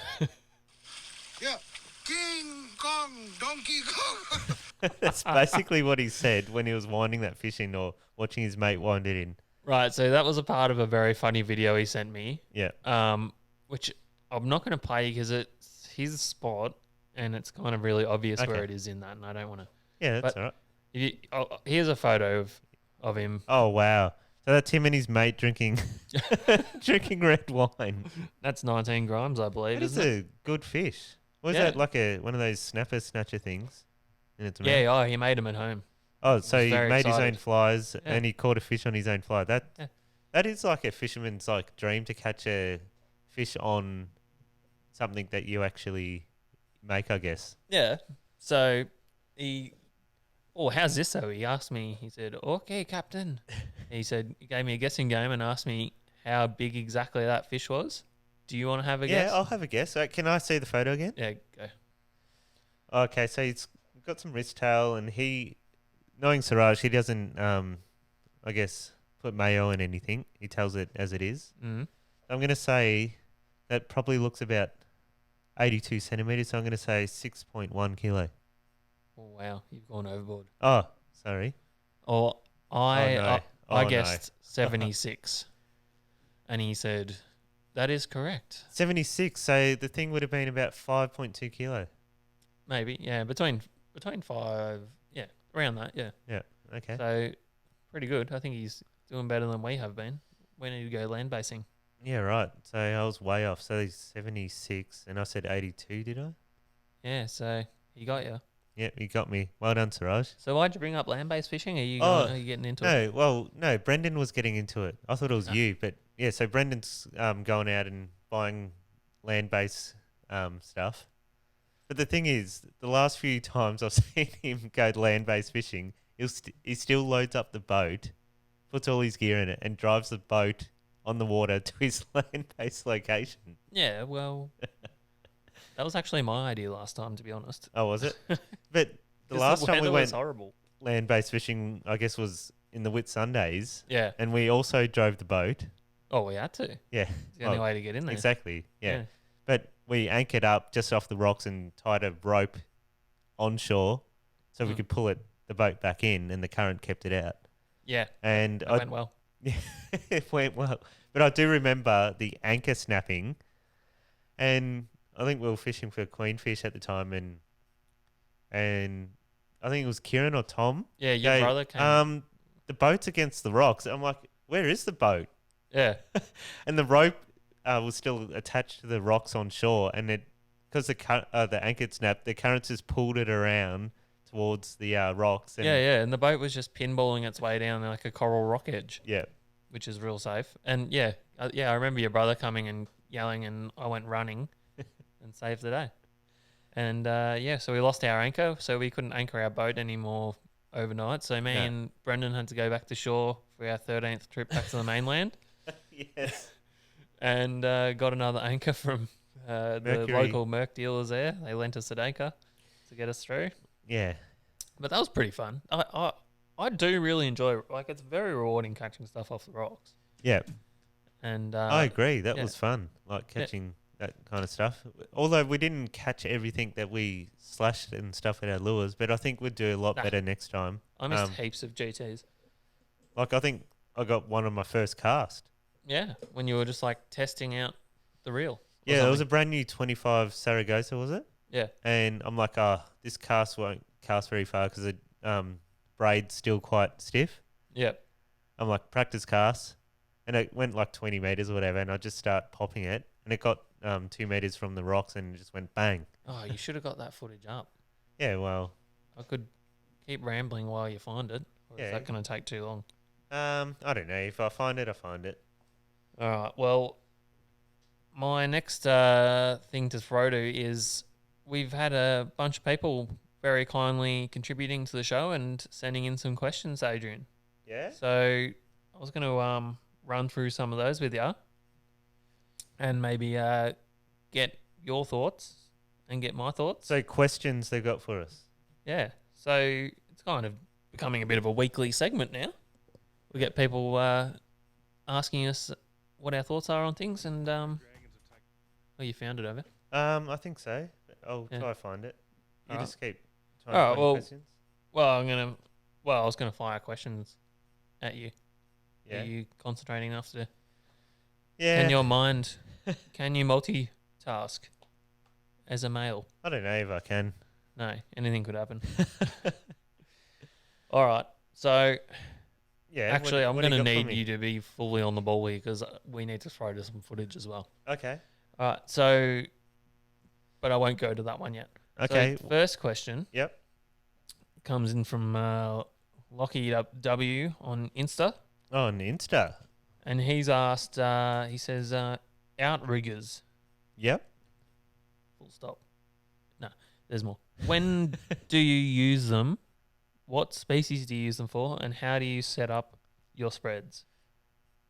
Yeah. King Kong, Donkey Kong. That's basically what he said when he was winding that fish in or watching his mate wind it in. right, so that was a part of a very funny video he sent me. Yeah. Which I'm not going to play because it's his spot and it's kind of really obvious where it is in that, and I don't want to. Yeah, that's all right. Here's a photo of him. Oh, wow. So that's him and his mate drinking drinking red wine. That's 19 grams, I believe. That is isn't it? a good fish. Was Yeah. that like one of those snatcher things? In its mouth? Yeah, he made them at home. Oh, so was he very made his own excited. flies Yeah. and he caught a fish on his own fly. Yeah. That is like a fisherman's like dream to catch a fish on something that you actually make, I guess. Yeah. So how's this though? He asked me, he said, okay, Captain. He gave me a guessing game and asked me how big exactly that fish was. Do you want to have a guess? Yeah, I'll have a guess. Can I see the photo again? Yeah, go. Okay, so he's got some wrist tail, and knowing Siraj, he doesn't, I guess, put mayo in anything. He tells it as it is. Mm-hmm. I'm going to say that probably looks about 82 centimetres, so I'm going to say 6.1 kilo. Oh, wow, you've gone overboard. Oh, sorry. Or I no. guessed 76. And he said, that is correct. 76, so the thing would have been about 5.2 kilo. Maybe, yeah, between 5, yeah, around that, yeah. Yeah, okay. So, pretty good. I think he's doing better than we have been. We need to go land basing. Yeah, right. So I was way off. So he's 76, and I said 82, did I? Yeah, so he got you. Yep, you got me. Well done, Siraj. So why'd you bring up land-based fishing? Are you getting into it? No, Brendan was getting into it. I thought it was you, but yeah, so Brendan's going out and buying land-based stuff. But the thing is, the last few times I've seen him go land-based fishing, he still loads up the boat, puts all his gear in it, and drives the boat on the water to his land-based location. Yeah, well, that was actually my idea last time, to be honest. Oh, was it? But the last time we went horrible. land-based fishing, I guess, was in the Whitsundays. Yeah. And we also drove the boat. Oh, we had to. Yeah. It's the only way to get in there. Exactly. Yeah. But we anchored up just off the rocks and tied a rope onshore so we could pull the boat back in, and the current kept it out. Yeah. And it went well. Yeah, it went well. But I do remember the anchor snapping, and I think we were fishing for queenfish at the time, and I think it was Kieran or Tom. Yeah, your brother came. The boat's against the rocks. I'm like, where is the boat? Yeah. And the rope was still attached to the rocks on shore, and because the anchor snapped, the currents just pulled it around towards the rocks. And and the boat was just pinballing its way down like a coral rock edge. Yeah. Which is real safe. And I remember your brother coming and yelling, and I went running and saved the day. And so we lost our anchor, so we couldn't anchor our boat anymore overnight. So me and Brendan had to go back to shore for our 13th trip back to the mainland. Yes. And got another anchor from the local Merc dealers there. They lent us an anchor to get us through. Yeah. But that was pretty fun. I do really enjoy it. Like, it's very rewarding catching stuff off the rocks. Yeah. And I agree. That was fun, like catching that kind of stuff. Although we didn't catch everything that we slashed and stuff with our lures, but I think we'd do a lot better next time. I missed heaps of GTs. Like, I think I got one on my first cast. Yeah, when you were just like testing out the reel. Yeah, it was a brand new 25 Saragossa, was it? Yeah. And I'm like, this cast won't cast very far because the braid's still quite stiff. Yep. I'm like, practice cast. And it went like 20 metres or whatever, and I just start popping it. And it got 2 metres from the rocks and it just went bang. Oh, you should have got that footage up. Yeah, well. I could keep rambling while you find it. Or is that going to take too long? I don't know. If I find it, I find it. All right. Well, my next thing to throw to is we've had a bunch of people very kindly contributing to the show and sending in some questions, Adrian. Yeah? So I was going to run through some of those with you and maybe get your thoughts and get my thoughts. So questions they got for us. Yeah. So it's kind of becoming a bit of a weekly segment now. We get people asking us what our thoughts are on things, and you found it over. I think so. I'll try to find it. You All just keep trying to find questions. I was gonna fire questions at you. Yeah. Are you concentrating enough to? Yeah. Can your mind? Can you multitask as a male? I don't know if I can. No, anything could happen. All right, so. Yeah. Actually, I'm going to need you to be fully on the ball here because we need to throw to some footage as well. Okay. All right. So, but I won't go to that one yet. Okay. So first question. Yep. Comes in from Lockie W on Insta. Oh, on Insta. And he's asked, he says, Outriggers. Yep. Full stop. No. There's more. When do you use them? What species do you use them for? And how do you set up your spreads?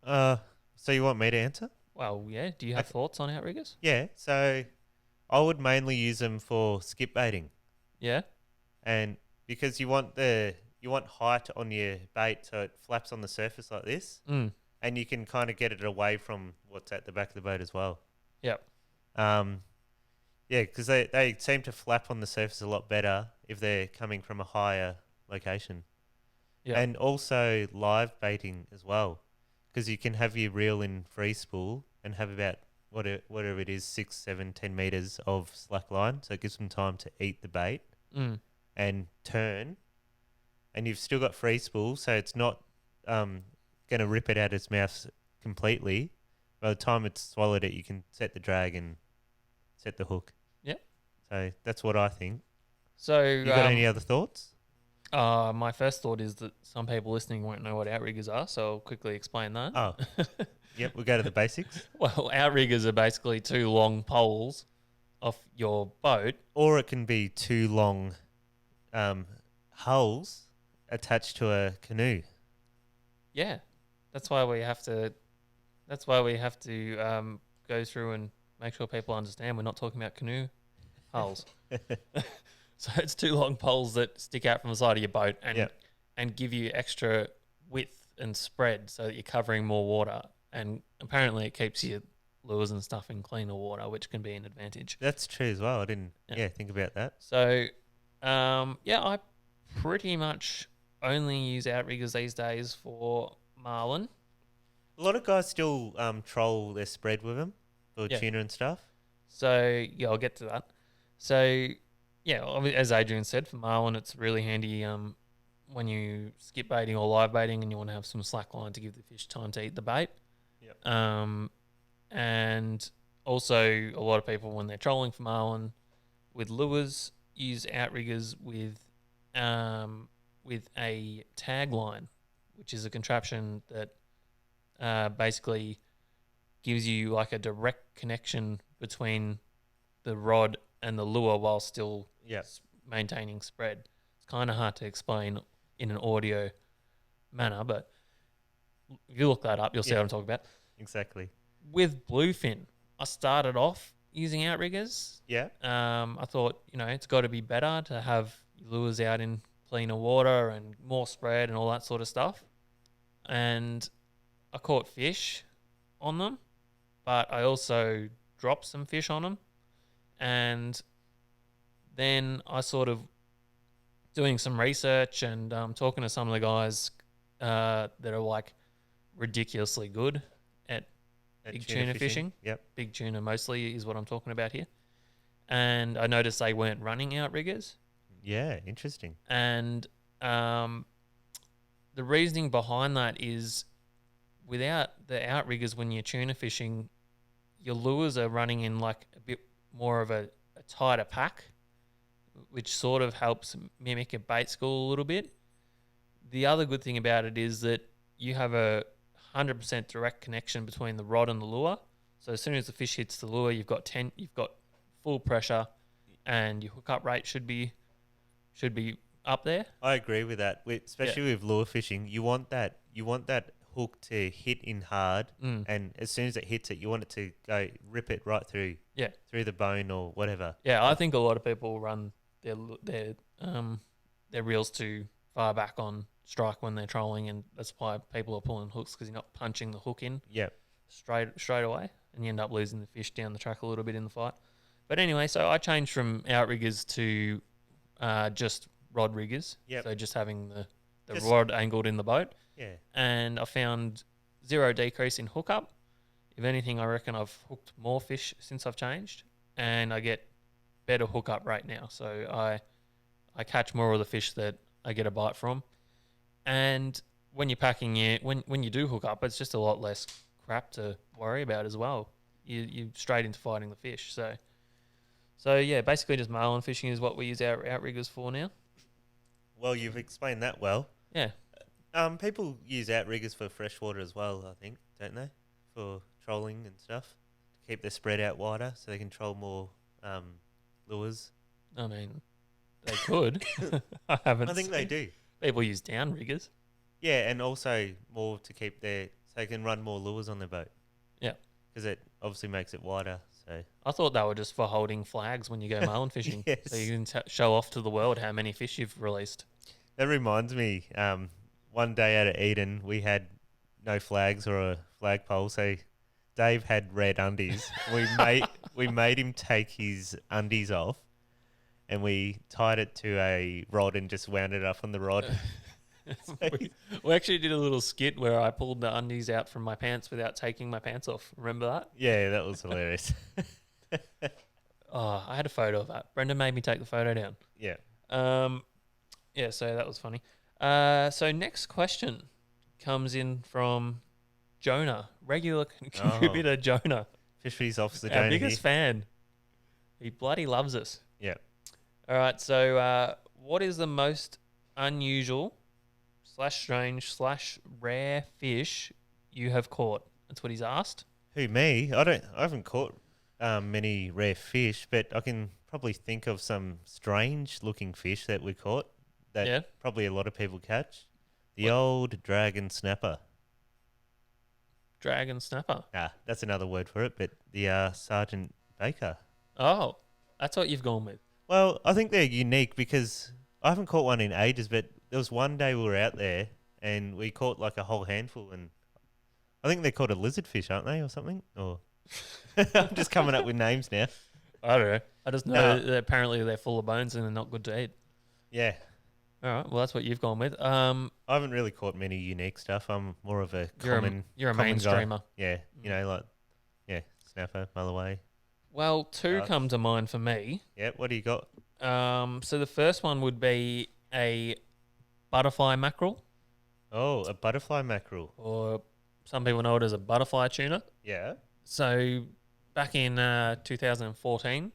So you want me to answer? Well, yeah. Do you have thoughts on outriggers? Yeah. So I would mainly use them for skip baiting, Yeah. and because you want height on your bait, so it flaps on the surface like this, and you can kind of get it away from what's at the back of the boat as well. Yep. Yeah, because they seem to flap on the surface a lot better if they're coming from a higher location. Yeah. And also live baiting as well, because you can have your reel in free spool and have about whatever it is, 6, 7, 10 meters of slack line, so it gives them time to eat the bait and turn, and you've still got free spool, so it's not going to rip it out of its mouth completely. By the time it's swallowed it, you can set the drag and set the hook. Yep. So that's what I think. So You got any other thoughts? My first thought is that some people listening won't know what outriggers are, so I'll quickly explain that. Oh, yep, we'll go to the basics. Well, outriggers are basically two long poles off your boat. Or it can be two long hulls attached to a canoe. Yeah, that's why we have to. That's why we have to go through and make sure people understand we're not talking about canoe hulls. So it's two long poles that stick out from the side of your boat and give you extra width and spread so that you're covering more water. And apparently it keeps your lures and stuff in cleaner water, which can be an advantage. That's true as well. I didn't think about that. So, I pretty much only use outriggers these days for marlin. A lot of guys still troll their spread with them for tuna and stuff. So, I'll get to that. So, as Adrian said, for marlin, it's really handy when you skip baiting or live baiting and you want to have some slack line to give the fish time to eat the bait. Yep. And also, a lot of people, when they're trolling for marlin with lures, use outriggers with a tag line, which is a contraption that basically gives you like a direct connection between the rod and the lure while still maintaining spread. It's kind of hard to explain in an audio manner, but if you look that up, you'll see what I'm talking about. Exactly. With bluefin, I started off using outriggers. Yeah. I thought, it's got to be better to have lures out in cleaner water and more spread and all that sort of stuff. And I caught fish on them, but I also dropped some fish on them. And then I sort of doing some research and talking to some of the guys that are like ridiculously good at big tuna fishing. Yep. Big tuna mostly is what I'm talking about here. And I noticed they weren't running outriggers. Yeah, interesting. And the reasoning behind that is without the outriggers when you're tuna fishing, your lures are running in like a bit more of a tighter pack, which sort of helps mimic a bait school a little bit. The other good thing about it is that you have a 100% direct connection between the rod and the lure. So as soon as the fish hits the lure, you've got full pressure, and your hookup rate should be up there. I agree with that. Especially with lure fishing, you want that hook to hit in hard, and as soon as it hits it, you want it to go rip it right through the bone or whatever. Yeah, I think a lot of people run their reels too far back on strike when they're trolling, and that's why people are pulling hooks, because you're not punching the hook in straight away, and you end up losing the fish down the track a little bit in the fight. But anyway, so I changed from outriggers to just rod riggers. Yep. So just having the rod angled in the boat. Yeah. And I found zero decrease in hookup. If anything, I reckon I've hooked more fish since I've changed, and I get better hookup rate now. So I catch more of the fish that I get a bite from. And when you're packing it, when you do hook up, it's just a lot less crap to worry about as well. You're straight into fighting the fish. So yeah, basically just marlin fishing is what we use our outriggers for now. Well, you've explained that well. Yeah. People use outriggers for freshwater as well, I think, don't they? For trolling and stuff. To keep their spread out wider so they can troll more lures. I mean, they could. I haven't. I think they do. People use downriggers. Yeah, and also more to keep their so they can run more lures on their boat. Yeah, because it obviously makes it wider. So I thought they were just for holding flags when you go marlin fishing, yes. so you can show off to the world how many fish you've released. That reminds me. One day out at Eden, we had no flags or a flagpole, so Dave had red undies. we made him take his undies off, and we tied it to a rod and just wound it up on the rod. We actually did a little skit where I pulled the undies out from my pants without taking my pants off. Remember that? Yeah, that was hilarious. Oh, I had a photo of that. Brendan made me take the photo down. Yeah. Yeah, so that was funny. So next question comes in from Jonah, regular contributor Jonah. Fisheries Officer Our Jonah biggest here. fan. He bloody loves us. Yeah. All right, so what is the most unusual / strange / rare fish you have caught? That's what he's asked. Who, me? I haven't caught many rare fish, but I can probably think of some strange looking fish that we caught that probably a lot of people catch. The old dragon snapper. Dragon snapper. That's another word for it, but the Sergeant Baker. Oh, that's what you've gone with. Well, I think they're unique because I haven't caught one in ages, but there was one day we were out there and we caught like a whole handful, and I think they're called a lizardfish, aren't they, or something? Or I'm just coming up with names now. I don't know. I just know that apparently they're full of bones and they're not good to eat. Yeah. All right. Well, that's what you've gone with. I haven't really caught many unique stuff. I'm more of a common. You're a common mainstreamer. guy. Yeah. You know, like snapper, mulloway. Well, two come to mind for me. Yeah. What do you got? So the first one would be a butterfly mackerel. Oh, a butterfly mackerel. Or some people know it as a butterfly tuna. Yeah. So back in 2014,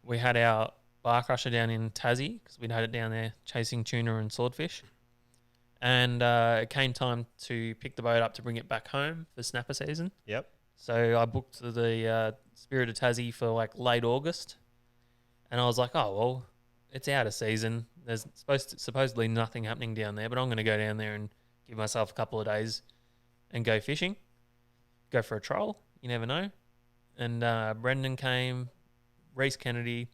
we had our bar crusher down in Tassie because we'd had it down there chasing tuna and swordfish. And it came time to pick the boat up to bring it back home for snapper season. Yep. So I booked the Spirit of Tassie for like late August. And I was like, oh, well, it's out of season. There's supposedly nothing happening down there, but I'm going to go down there and give myself a couple of days and go fishing, go for a troll. You never know. And Brendan came, Reese Kennedy,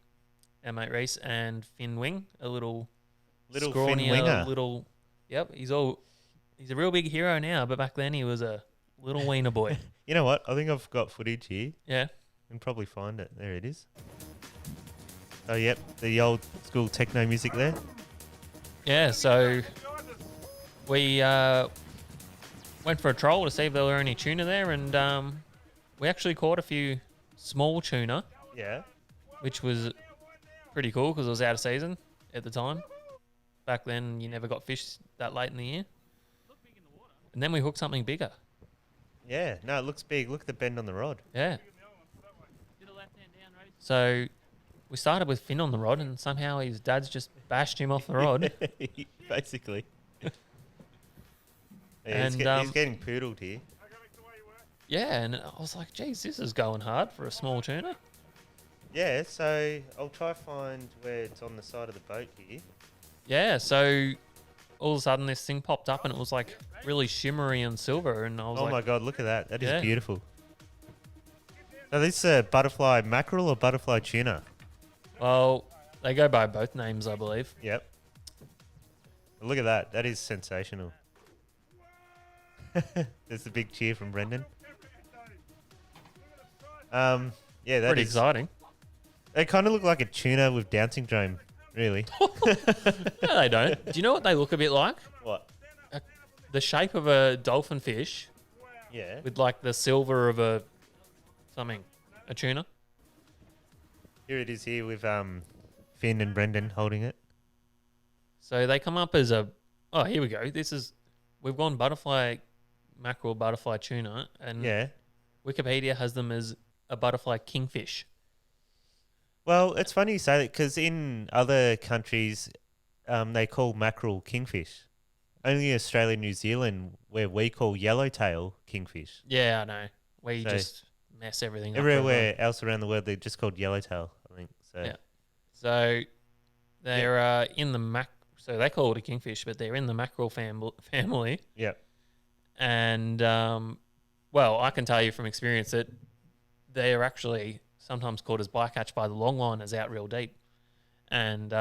our mate Reese, and Finn Wing, a little Finn Winger. Yep, he's a real big hero now, but back then he was a little wiener boy. You know what? I think I've got footage here. Yeah. You can probably find it. There it is. Oh, yep. The old school techno music there. Yeah, so we went for a troll to see if there were any tuna there, and we actually caught a few small tuna. Yeah. Which was pretty cool because it was out of season at the time. Back then, you never got fish that late in the year. And then we hooked something bigger. Yeah. No, it looks big. Look at the bend on the rod. Yeah. So we started with Finn on the rod, and somehow his dad's just bashed him off the rod. Basically. Yeah, And, he's getting poodled here. Yeah, and I was like, geez, this is going hard for a small tuna. Yeah, so I'll try find where it's on the side of the boat here. Yeah, so all of a sudden this thing popped up and it was like really shimmery and silver, and I was my God, look at that. That is Yeah. beautiful. So this is a butterfly mackerel or butterfly tuna? well, they go by both names, I believe. Yep. Look at that. That is sensational. There's a big cheer from Brendan. Yeah, that Pretty is exciting. They kind of look like a tuna with Down syndrome, really. No, they don't. Do you know what they look a bit like? What? The shape of a dolphin fish Yeah. with like the silver of a tuna. Here it is here with Finn and Brendan holding it. So they come up as here we go. We've gone butterfly mackerel, butterfly tuna, and Yeah. Wikipedia has them as a butterfly kingfish. Well, it's funny you say that because in other countries, they call mackerel kingfish. Only Australia and New Zealand where we call yellowtail kingfish. Yeah, I know. We So- just mess everything up. Everywhere else around the world, they're just called yellowtail, I think. So Yeah. So they're in the so they call it a kingfish, but they're in the mackerel family. Yep. And well, I can tell you from experience that they are actually sometimes caught as bycatch by the longliners out real deep. And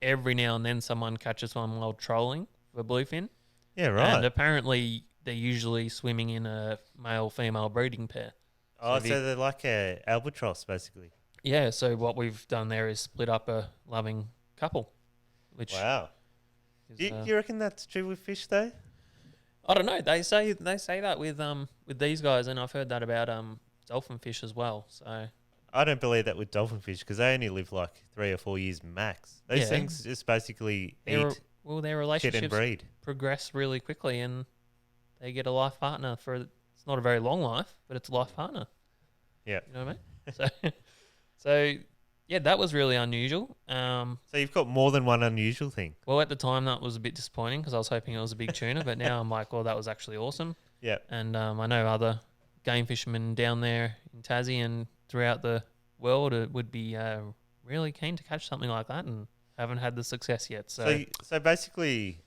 every now and then someone catches one while trolling for bluefin. Yeah, right. And apparently they're usually swimming in a male-female breeding pair. So they're like a albatross, basically. Yeah, so what we've done there is split up a loving couple. Which wow. is, Do you reckon that's true with fish, though? I don't know. They say that with these guys, and I've heard that about dolphin fish as well. So I don't believe that with dolphin fish because they only live like 3 or 4 years max. Those things just basically their eat, their shit relationships and breed. progress really quickly, and they get a life partner for. It's not a very long life, but it's a life partner. Yeah, you know what I mean. So yeah, that was really unusual. So you've got more than one unusual thing. Well, at the time that was a bit disappointing because I was hoping it was a big tuna, but now I'm like, well, that was actually awesome. Yeah, and I know other game fishermen down there in Tassie and throughout the world would be really keen to catch something like that and haven't had the success yet. So basically,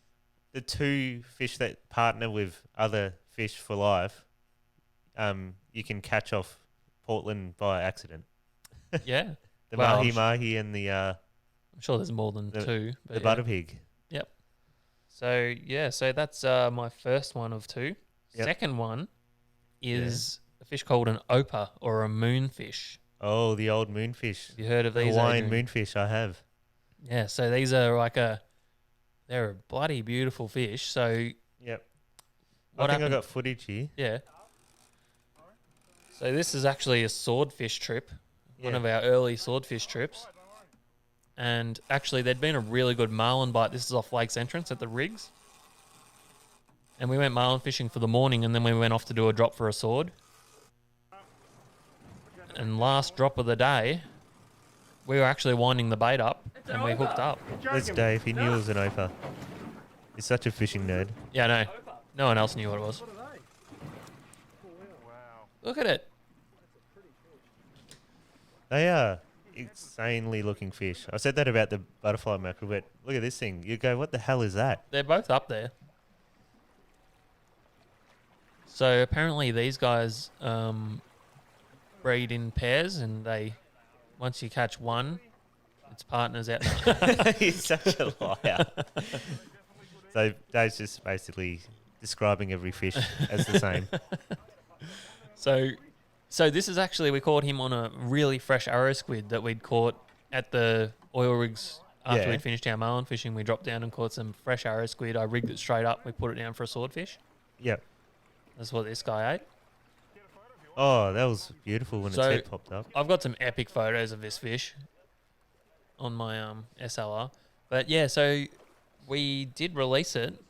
the two fish that partner with other fish for life, you can catch off Portland by accident. yeah, The mahi-mahi and the I'm sure there's more than two. But the butterpig. Yep. So yeah, so that's my first one of two. Yep. Second one is a fish called an opah or a moonfish. Oh, the old moonfish. Have you heard of these? Hawaiian moonfish, I have. Yeah, so these are they're a bloody beautiful fish. So yep. I got footage here. Yeah. So this is actually a swordfish trip, one of our early swordfish trips. And actually, there'd been a really good marlin bite. This is off Lake's Entrance at the rigs. And we went marlin fishing for the morning, and then we went off to do a drop for a sword. And last drop of the day, we were actually winding the bait up, and we hooked up. There's Dave. He knew it was an opah. He's such a fishing nerd. Yeah, no. No one else knew what it was. Look at it. They are insanely looking fish. I said that about the butterfly mackerel, but look at this thing. You go, what the hell is that? They're both up there. So apparently these guys breed in pairs, and once you catch one, its partners out. He's such a liar. So Dave's just basically describing every fish as the same. So this is actually, we caught him on a really fresh arrow squid that we'd caught at the oil rigs after we'd finished our marlin fishing. We dropped down and caught some fresh arrow squid. I rigged it straight up. We put it down for a swordfish. Yep. That's what this guy ate. Oh, that was beautiful when its head popped up. I've got some epic photos of this fish on my SLR. But yeah, so we did release it,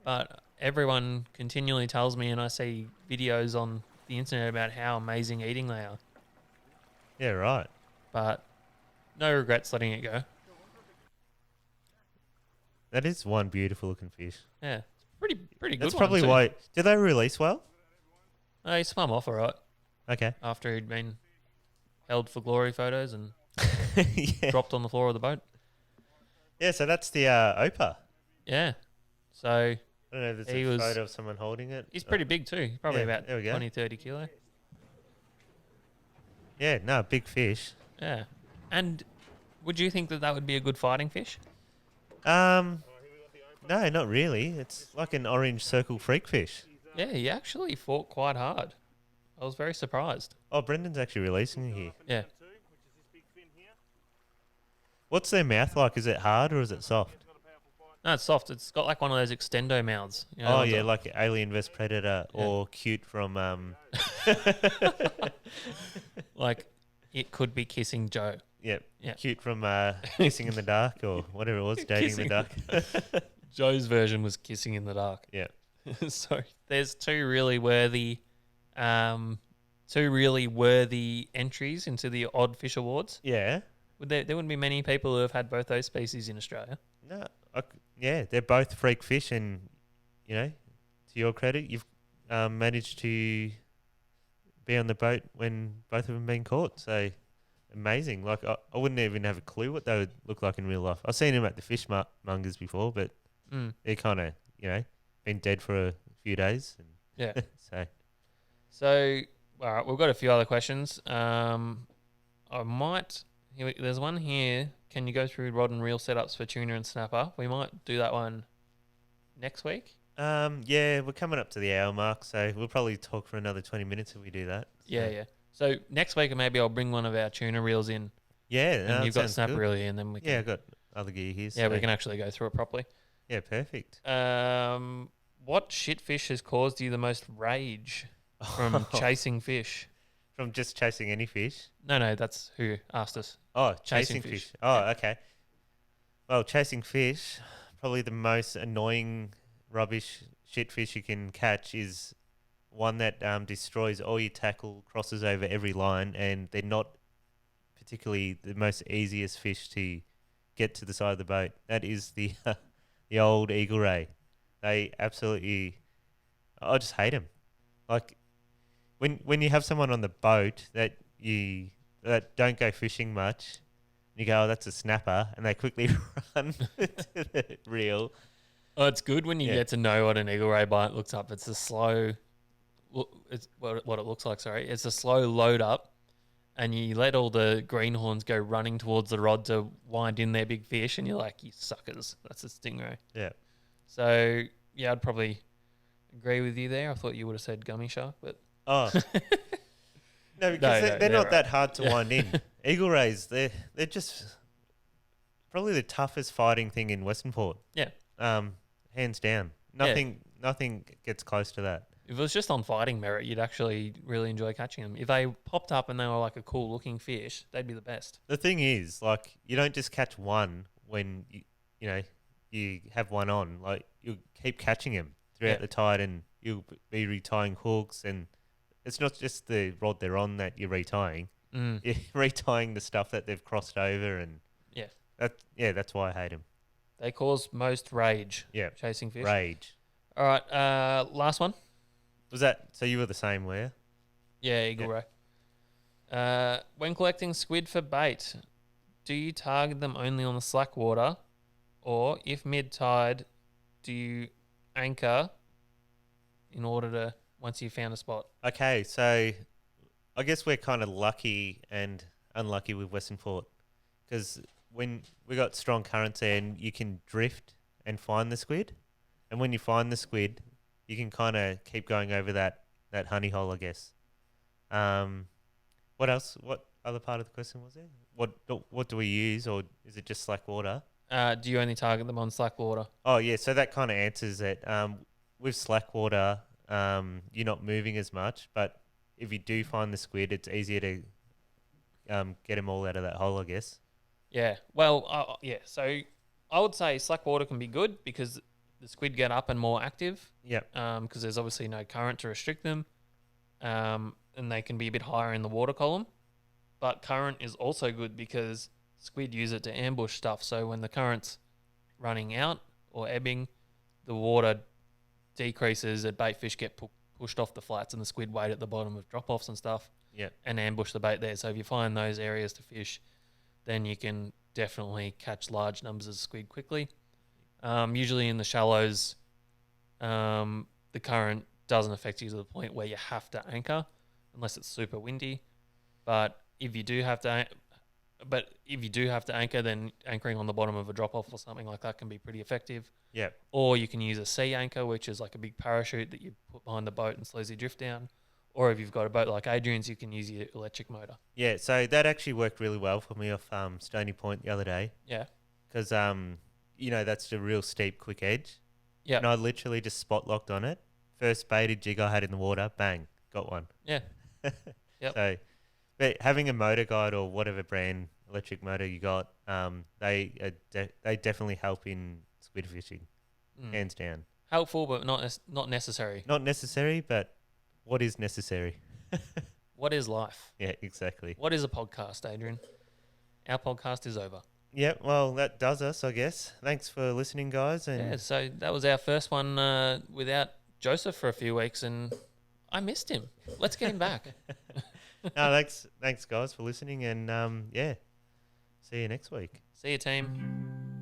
but everyone continually tells me, and I see videos on the internet about how amazing eating they are. Yeah, right. But no regrets letting it go. That is one beautiful looking fish. Yeah, it's pretty good. That's probably why. Did they release well? He swam off all right. Okay. After he'd been held for glory photos and dropped on the floor of the boat. Yeah, so that's the opah. Yeah. So I don't know if there's a photo of someone holding it. He's pretty big too. Probably about 20, 30 kilo. Yeah, no, big fish. Yeah. And would you think that would be a good fighting fish? No, not really. It's like an orange circle freak fish. Yeah, he actually fought quite hard. I was very surprised. Oh, Brendan's actually releasing it here. Yeah. What's their mouth like? Is it hard or is it soft? No, it's soft. It's got like one of those extendo mouths. You know, like Alien vs Predator or Cute from... like, it could be Kissing Joe. Yep. Yeah. Cute from Kissing in the Dark or whatever it was, Dating in the Dark. Joe's version was Kissing in the Dark. Yeah. So there's two really worthy entries into the Odd Fish Awards. Yeah. There wouldn't be many people who have had both those species in Australia. No. They're both freak fish, and to your credit, you've managed to be on the boat when both of them been caught. So amazing. Like I wouldn't even have a clue what they would look like in real life. I've seen them at the fish mongers before, but they're kind of been dead for a few days. And Yeah. So all right, we've got a few other questions. There's one here. Can you go through rod and reel setups for tuna and snapper? We might do that one next week. yeah, we're coming up to the hour mark, so we'll probably talk for another 20 minutes if we do that. So. Yeah. So next week maybe I'll bring one of our tuna reels in. Yeah, and you've got snapper reel here, and then we can. Yeah, I've got other gear here. Yeah, we can actually go through it properly. Yeah, perfect. What shitfish has caused you the most rage from chasing fish? From just chasing any fish? No, that's who asked us. Oh, chasing fish. Oh, yeah. Okay. Well, chasing fish, probably the most annoying rubbish shitfish you can catch is one that destroys all your tackle, crosses over every line, and they're not particularly the most easiest fish to get to the side of the boat. That is the the old eagle ray. They absolutely, I just hate them. Like when you have someone on the boat that don't go fishing much, you go, oh, that's a snapper, and they quickly run to the reel. Oh, it's good when you get to know what an eagle ray bite looks up. It's a slow, it's what it looks like. Sorry, it's a slow load up, and you let all the greenhorns go running towards the rod to wind in their big fish, and you're like, you suckers, that's a stingray. Yeah. So yeah, I'd probably agree with you there. I thought you would have said gummy shark, but no, because they're not that hard to wind in. Eagle rays, they're just probably the toughest fighting thing in Western Port. Yeah. Hands down. Nothing gets close to that. If it was just on fighting merit, you'd actually really enjoy catching them. If they popped up and they were like a cool looking fish, they'd be the best. The thing is, like, you don't just catch one when you have one on. Like, you'll keep catching them throughout the tide, and you'll be retying hooks, and it's not just the rod they're on that you're retying. You're retying the stuff that they've crossed over, and that's why I hate them. They cause most rage. Yeah, chasing fish. Rage. All right, last one. Was that so? You were the same, were you? Yeah, eagle ray. When collecting squid for bait, do you target them only on the slack water, or if mid tide, do you anchor in order to once you've found a spot? Okay, so I guess we're kind of lucky and unlucky with Western Port, because when we got strong currents there, and you can drift and find the squid, and when you find the squid, you can kind of keep going over that honey hole, I guess. What else? What other part of the question was there? What do we use, or is it just slack water? Do you only target them on slack water? Oh yeah, so that kind of answers it. With slack water, you're not moving as much, but if you do find the squid, it's easier to get them all out of that hole, I guess. Yeah. Well, So I would say slack water can be good because the squid get up and more active. Yeah. Because there's obviously no current to restrict them, and they can be a bit higher in the water column. But current is also good because squid use it to ambush stuff. So when the current's running out or ebbing, the water decreases, and bait fish get pushed off the flats, and the squid wait at the bottom of drop-offs and stuff. Yeah. And ambush the bait there. So if you find those areas to fish, then you can definitely catch large numbers of squid quickly. Usually in the shallows, the current doesn't affect you to the point where you have to anchor, unless it's super windy. But if you do have to anchor, then anchoring on the bottom of a drop-off or something like that can be pretty effective. Yeah. Or you can use a sea anchor, which is like a big parachute that you put behind the boat and slows you drift down. Or if you've got a boat like Adrian's, you can use your electric motor. Yeah, so that actually worked really well for me off Stony Point the other day. Yeah. Because, that's a real steep, quick edge. Yeah. And I literally just spot locked on it. First baited jig I had in the water, bang, got one. Yeah. Yep. So, but having a motor guide or whatever brand electric motor you got, they definitely help in squid fishing, hands down. Helpful, but not necessary. Not necessary, but what is necessary? What is life? Yeah, exactly. What is a podcast, Adrian? Our podcast is over. Yeah, well, that does us, I guess. Thanks for listening, guys. And yeah, so that was our first one without Joseph for a few weeks, and I missed him. Let's get him back. No, thanks guys for listening, and yeah, see you next week. See you, team.